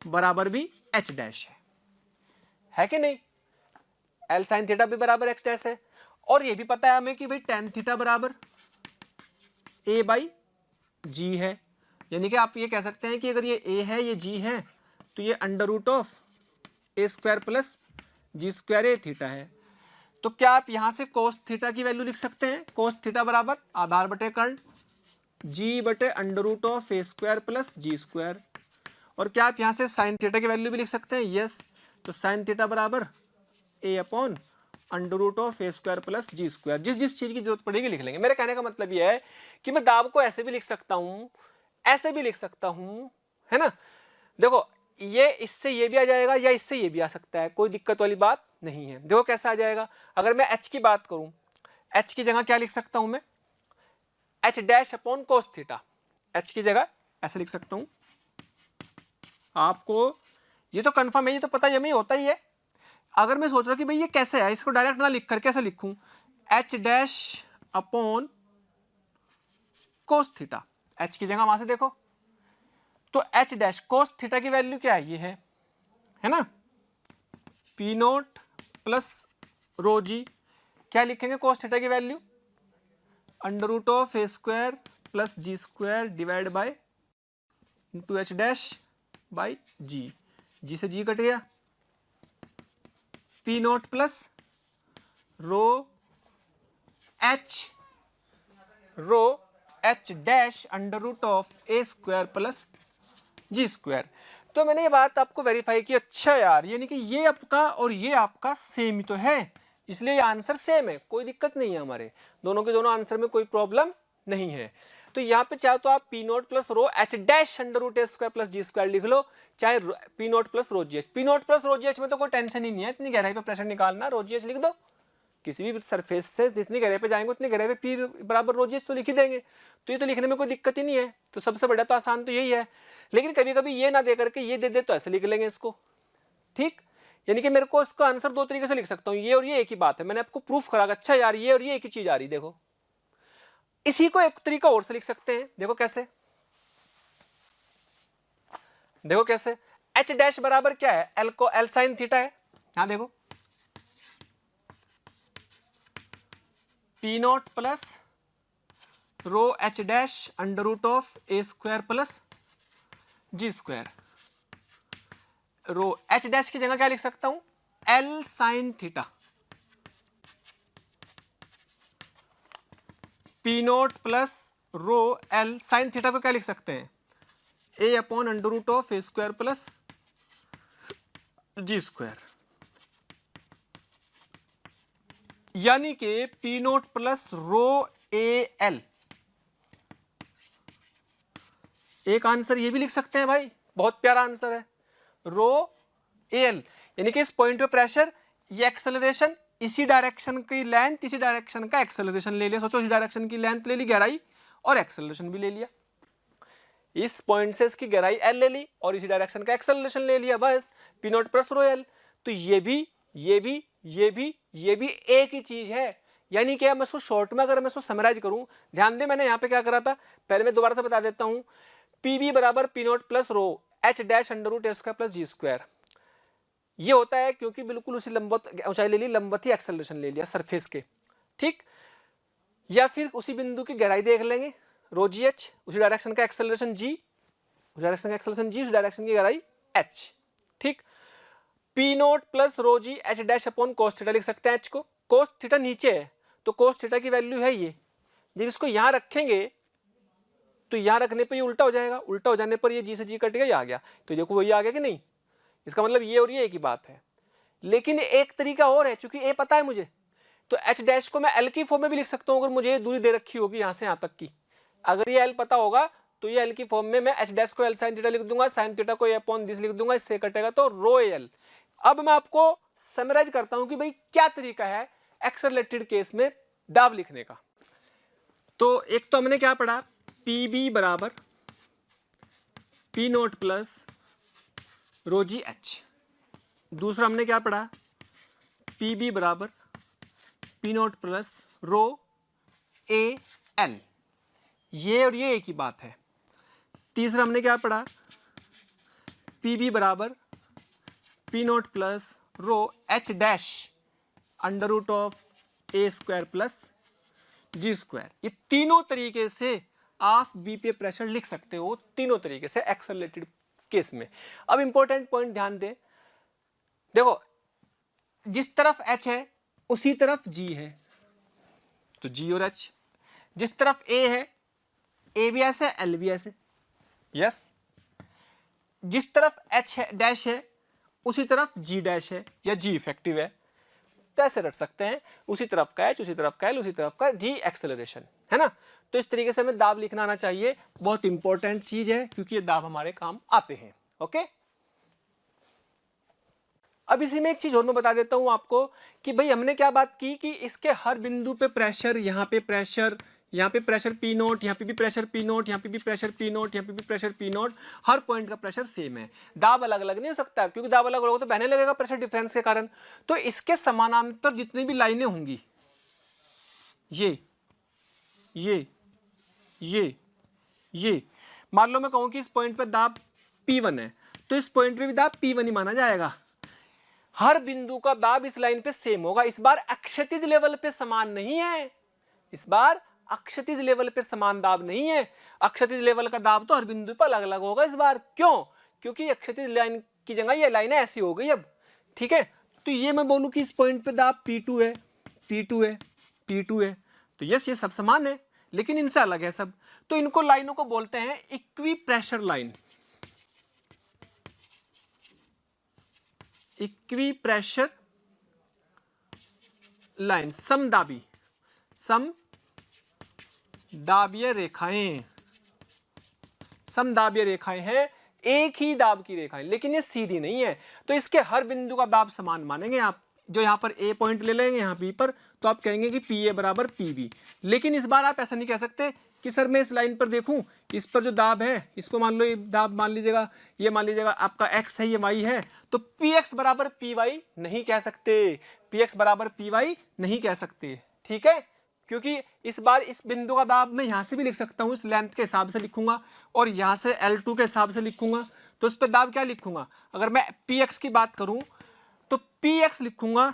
बराबर भी एच डैश है कि नहीं? एल साइन थीटा भी बराबर एच डैश है। और ये भी पता है हमें कि भाई टेन थीटा बराबर ए बाई जी है, यानी कि आप ये कह सकते हैं कि अगर ये ए है ये जी है, तो ये under root of a square plus g square a theta है। तो क्या आप यहां से कोस थीटा की वैल्यू लिख सकते हैं? कोस थीटा बराबर आधार बटे कर्ण जी बटे under root of a square plus g square. और क्या आप यहां से साइन थीटा की वैल्यू भी लिख सकते हैं? यस, तो साइन थीटा बराबर ए upon under root of a square plus g square. जिस जिस चीज की जरूरत पड़ेगी लिख लेंगे। मेरे कहने का मतलब यह है कि मैं दाब को ऐसे भी लिख सकता हूं, ऐसे भी लिख सकता हूं, है ना। देखो ये इससे ये भी आ जाएगा या इससे ये भी आ सकता है, कोई दिक्कत वाली बात नहीं है। देखो कैसा आ जाएगा, अगर मैं h की बात करूं, h की जगह क्या लिख सकता हूं मैं? h dash upon cos theta, h की जगह ऐसे लिख सकता हूं। आपको ये तो कंफर्म है, ये तो पता है, ये होता ही है। अगर मैं सोच रहा हूं कि भाई ये कैसे है, इसको डायरेक्ट ना लिख कर कैसे लिखूं? h dash upon cos theta, h की जगह वहां से देखो, तो h डैश कोस थीटा की वैल्यू क्या है? ये है ना, पी नोट प्लस रो जी। क्या लिखेंगे कोस थीटा की value? Under root of a square plus g square divide by into H dash by जी, जी से जी कट गया, P naught plus rho h dash under root of a square plus g square. तो मैंने ये बात आपको verify की, अच्छा यार, यानी कि ये आपका और ये आपका सेम ही तो है, इसलिए ये आंसर सेम है, कोई दिक्कत नहीं है, हमारे दोनों के दोनों आंसर में कोई प्रॉब्लम नहीं है। तो यहाँ पे चाहे तो आप P naught plus rho h dash under root a square plus g square लिख लो, चाहे P naught plus rho G H. P naught plus rho G H में तो कोई टेंशन ही नहीं है, इतनी गहराई पे प्रेशर निकालना, रो जी एच लिख दो, किसी भी सरफेस से जितनी गहराई पे जाएंगे उतनी गहराई पे पी बराबर रो जी एच तो लिख ही देंगे, तो ये तो लिखने में कोई दिक्कत ही नहीं है। तो सबसे बड़ा तो आसान तो यही है। लेकिन कभी कभी ये ना दे करके ये दे दे तो ऐसे लिख लेंगे इसको, ठीक। यानी कि मेरे को इसका आंसर दो तरीके से लिख सकता हूँ, ये और ये एक ही बात है, मैंने आपको प्रूफ करा, अच्छा यार ये और ये एक ही चीज आ रही, देखो इसी को एक तरीका और से लिख सकते हैं, देखो कैसे, देखो कैसे, एच डैश बराबर क्या है? एल को एल साइन थीटा है, यहां देखो P naught plus rho h dash under root of a square plus g square. Row h dash की जगह क्या लिख सकता हूं? L sine theta, P naught plus rho L sine theta को क्या लिख सकते हैं? ए upon under root of a square plus g square, यानी कि P naught plus row A L. एक आंसर ये भी लिख सकते हैं भाई, बहुत प्यारा आंसर है, रो ए एल, यानी कि इस पॉइंट पे प्रेशर, ये एक्सेलरेशन, इसी डायरेक्शन की लेंथ, इसी डायरेक्शन का एक्सेलरेशन ले लिया। सोचो इस डायरेक्शन की लेंथ ले ली, गहराई, और एक्सेलरेशन भी ले लिया। इस पॉइंट से इसकी गहराई एल ले ली और इसी डायरेक्शन का एक्सेलरेशन ले लिया, बस P naught plus rho L. तो ये भी एक ही चीज है। यानी कि मैं इसको शॉर्ट में अगर मैं इसको समराइज करूं, ध्यान दे मैंने यहाँ पे क्या करा था, पहले मैं दोबारा से बता देता हूं, पी बी बराबर P naught plus rho h dash under root a square plus g square. ये होता है क्योंकि बिल्कुल उसी लंबवत ऊंचाई ले ली, लंबवत ही एक्सेलरेशन ले लिया सरफेस के, ठीक। या फिर उसी बिंदु की गहराई देख लेंगे रो जी एच, उसी डायरेक्शन का एक्सेलरेशन जी, उस डायरेक्शन का एक्सेलरेशन जी, उस डायरेक्शन की गहराई एच। ठीक, P naught plus rho G H dash upon cos theta लिख सकते हैं एच को। कोस थीटा नीचे है तो कोस थीटा की वैल्यू है ये, जब इसको यहां रखेंगे तो यहां रखने पर ये उल्टा हो जाएगा, उल्टा हो जाने पर ये जी से जी कट गया, ये आ गया, तो देखो वही आ गया कि नहीं। इसका मतलब ये और ये एक ही बात है। लेकिन एक तरीका और है, चूंकि ए पता है मुझे, तो एच डैश को मैं एल की फॉर्म में भी लिख सकता हूं अगर मुझे दूरी दे रखी होगी यहां से यहां तक की। अगर ये एल पता होगा तो ये एल की फॉर्म में मैं एच डैश को एल साइन थीटा लिख दूंगा, साइन थीटा को ए अपॉन दिस लिख दूंगा, इससे कटेगा तो रो एल। अब मैं आपको समराइज करता हूं कि भाई क्या तरीका है एक्सेलरेटेड केस में दाब लिखने का। तो एक तो हमने क्या पढ़ा, पी बी बराबर P naught plus rho G H. दूसरा हमने क्या पढ़ा, पी बी बराबर P naught plus row A L, ये और ये एक ही बात है। तीसरा हमने क्या पढ़ा, पी बी बराबर P naught plus rho h dash under root of a square plus g square. ये तीनों तरीके से आप बी पे प्रेशर लिख सकते हो, तीनों तरीके से एक्सेलरेटेड केस में। अब इंपॉर्टेंट पॉइंट ध्यान दें, देखो जिस तरफ एच है उसी तरफ जी है, तो जी और एच। जिस तरफ ए है, ए भी ऐसे एल भी ऐसे, यस। जिस तरफ एच है डैश है उसी तरफ जी डैश है या जी इफेक्टिव है, तो ऐसे रख सकते हैं, उसी तरफ का एच, उसी तरफ का एल, उसी तरफ का जी एक्सेलरेशन, है ना। तो इस तरीके से हमें दाब लिखना आना चाहिए, बहुत इंपॉर्टेंट चीज है क्योंकि ये दाब हमारे काम आते हैं। ओके, अब इसी में एक चीज और मैं बता देता हूं आपको कि भाई हमने क्या बात की कि इसके हर बिंदु पे प्रेशर, यहाँ पे प्रेशर, यहाँ पे प्रेशर पी नोट, यहाँ पे भी प्रेशर पी नोट, यहाँ पे भी प्रेशर पी नोट, यहाँ पे भी प्रेशर पी नोट, हर पॉइंट का प्रेशर सेम है। दाब अलग अलग नहीं हो सकता क्योंकि दाब अलग होगा तो बहने लगेगा प्रेशर डिफरेंस के कारण। तो इसके समानांतर जितनी भी लाइनें होंगी, ये मान लो मैं कहूँ कि इस पॉइंट पर दाब P1 है तो इस पॉइंट पे भी दाब P1 ही माना जाएगा। हर बिंदु का दाब इस लाइन पे सेम होगा। इस बार अक्षैतिज लेवल पे समान नहीं है, इस बार अक्षैतिज लेवल पे समान दाब नहीं है। अक्षैतिज लेवल का दाब तो हर बिंदु पर अलग अलग होगा इस बार। क्यों? क्योंकि अक्षैतिज लाइन की जगह ये लाइनें ऐसी हो गई अब, ठीक है। तो ये मैं बोलूं कि इस पॉइंट पे दाब P2 है, P2 है, P2 है, तो यस ये सब समान है लेकिन इनसे अलग है सब। तो इनको लाइनों को बोलते हैं equi pressure line, equi pressure line, समदाबी, समदाबीय रेखाएं, समदाबीय रेखाएं हैं, एक ही दाब की रेखाएं, लेकिन ये सीधी नहीं है। तो इसके हर बिंदु का दाब समान मानेंगे आप। जो यहाँ पर ए पॉइंट ले लेंगे यहाँ बी पर, तो आप कहेंगे कि पी ए बराबर पी बी। लेकिन इस बार आप ऐसा नहीं कह सकते कि सर मैं इस लाइन पर देखूं, इस पर जो दाब है इसको मान लो, ये दाब मान लीजिएगा, ये मान लीजिएगा आपका x है, ये y है, तो px बराबर py नहीं कह सकते, px बराबर py नहीं कह सकते, ठीक है। क्योंकि इस बार इस बिंदु का दाब मैं यहाँ से भी लिख सकता हूँ, इस लेंथ के हिसाब से लिखूंगा और यहाँ से L2 के हिसाब से लिखूंगा। तो इस पर दाब क्या लिखूंगा? अगर मैं px की बात करूँ तो px लिखूंगा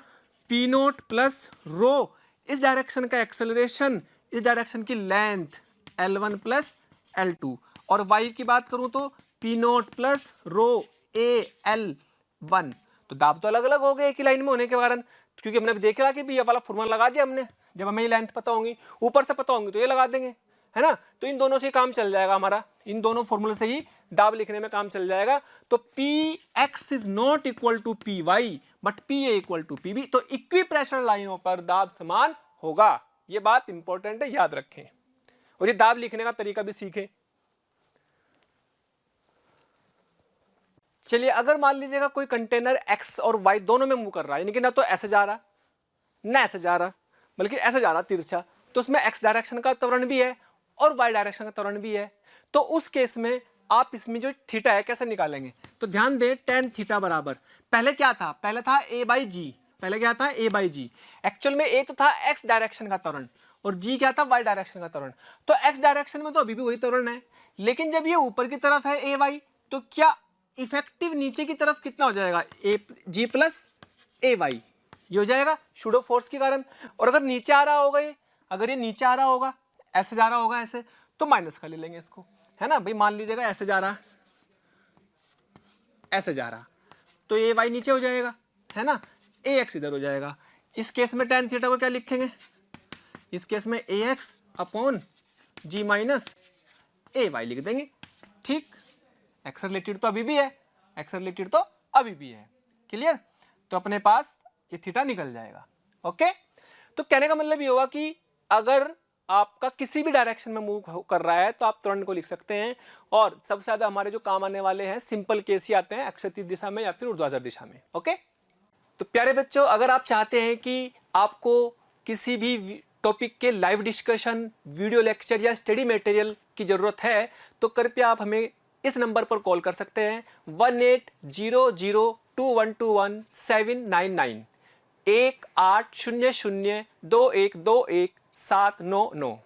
p नोट प्लस रो, इस डायरेक्शन का एक्सेलरेशन, इस डायरेक्शन की लेंथ L1 प्लस L2, और y की बात करूं तो p नोट प्लस रो ए L1। तो दाब तो अलग अलग हो गए एक ही लाइन में होने के कारण, क्योंकि हमने देखा कि भी ये वाला फॉर्मूला लगा दिया हमने। जब हमें ये लेंथ पता होंगी, ऊपर से पता होंगी तो ये लगा देंगे, है ना। तो इन दोनों से काम चल जाएगा हमारा, इन दोनों फॉर्मूले से ही दाब लिखने में काम चल जाएगा। तो Px is not equal to Py but Pa equal to Pb। तो इक्वी प्रेशर लाइनों पर दाब समान होगा, ये बात इंपॉर्टेंट है, याद रखें। और ये दाब लिखने का तरीका भी सीखें। चलिए, अगर मान लीजिएगा कोई कंटेनर x और y दोनों में मूव कर रहा है, यानी कि ना तो ऐसे जा रहा ना ऐसे जा रहा, बल्कि ऐसे जा रहा तिरछा, तो उसमें x डायरेक्शन का त्वरण भी है और y डायरेक्शन का त्वरण भी है। तो उस केस में आप इसमें जो थीटा है कैसे निकालेंगे? तो ध्यान दें, tan थीटा बराबर, पहले क्या था? पहले था a बाई जी, पहले क्या था? a by g. एक्चुअल में a तो था x डायरेक्शन का त्वरण और g क्या था? y डायरेक्शन का त्वरण। तो x डायरेक्शन में तो अभी भी वही त्वरण है, लेकिन जब ये ऊपर की तरफ है a y, तो क्या इफेक्टिव नीचे की तरफ कितना हो जाएगा? g प्लस a y, ये हो जाएगा शूडो फोर्स के कारण। और अगर नीचे आ रहा होगा ये, अगर ये नीचे आ रहा होगा, ऐसे जा रहा होगा ऐसे, तो माइनस कर ले लेंगे इसको, है ना भाई। मान लीजिएगा ऐसे जा रहा, ऐसे जा रहा, तो ये वाई नीचे हो जाएगा, है ना, ए एक्स इधर हो जाएगा। इस केस में tan थीटा को क्या लिखेंगे, इस केस में ए एक्स अपॉन जी माइनस ए वाई लिख देंगे, ठीक। एक्स रिलेटेड तो अभी भी है, एक्स रिलेटेड तो अभी भी है, क्लियर। तो अपने पास ये थीटा निकल जाएगा, ओके। तो कहने का मतलब ये होगा कि अगर आपका किसी भी डायरेक्शन में मूव कर रहा है तो आप तुरंत को लिख सकते हैं। और सबसे ज्यादा हमारे जो काम आने वाले हैं सिंपल केस ही आते हैं अक्षैतिज दिशा में या फिर ऊर्ध्वाधर दिशा में, ओके। तो प्यारे बच्चों, अगर आप चाहते हैं कि आपको किसी भी टॉपिक के लाइव डिस्कशन, वीडियो लेक्चर या स्टडी मटेरियल की जरूरत है तो कृपया आप हमें इस नंबर पर कॉल कर सकते हैं 18002121 799 18002121 799।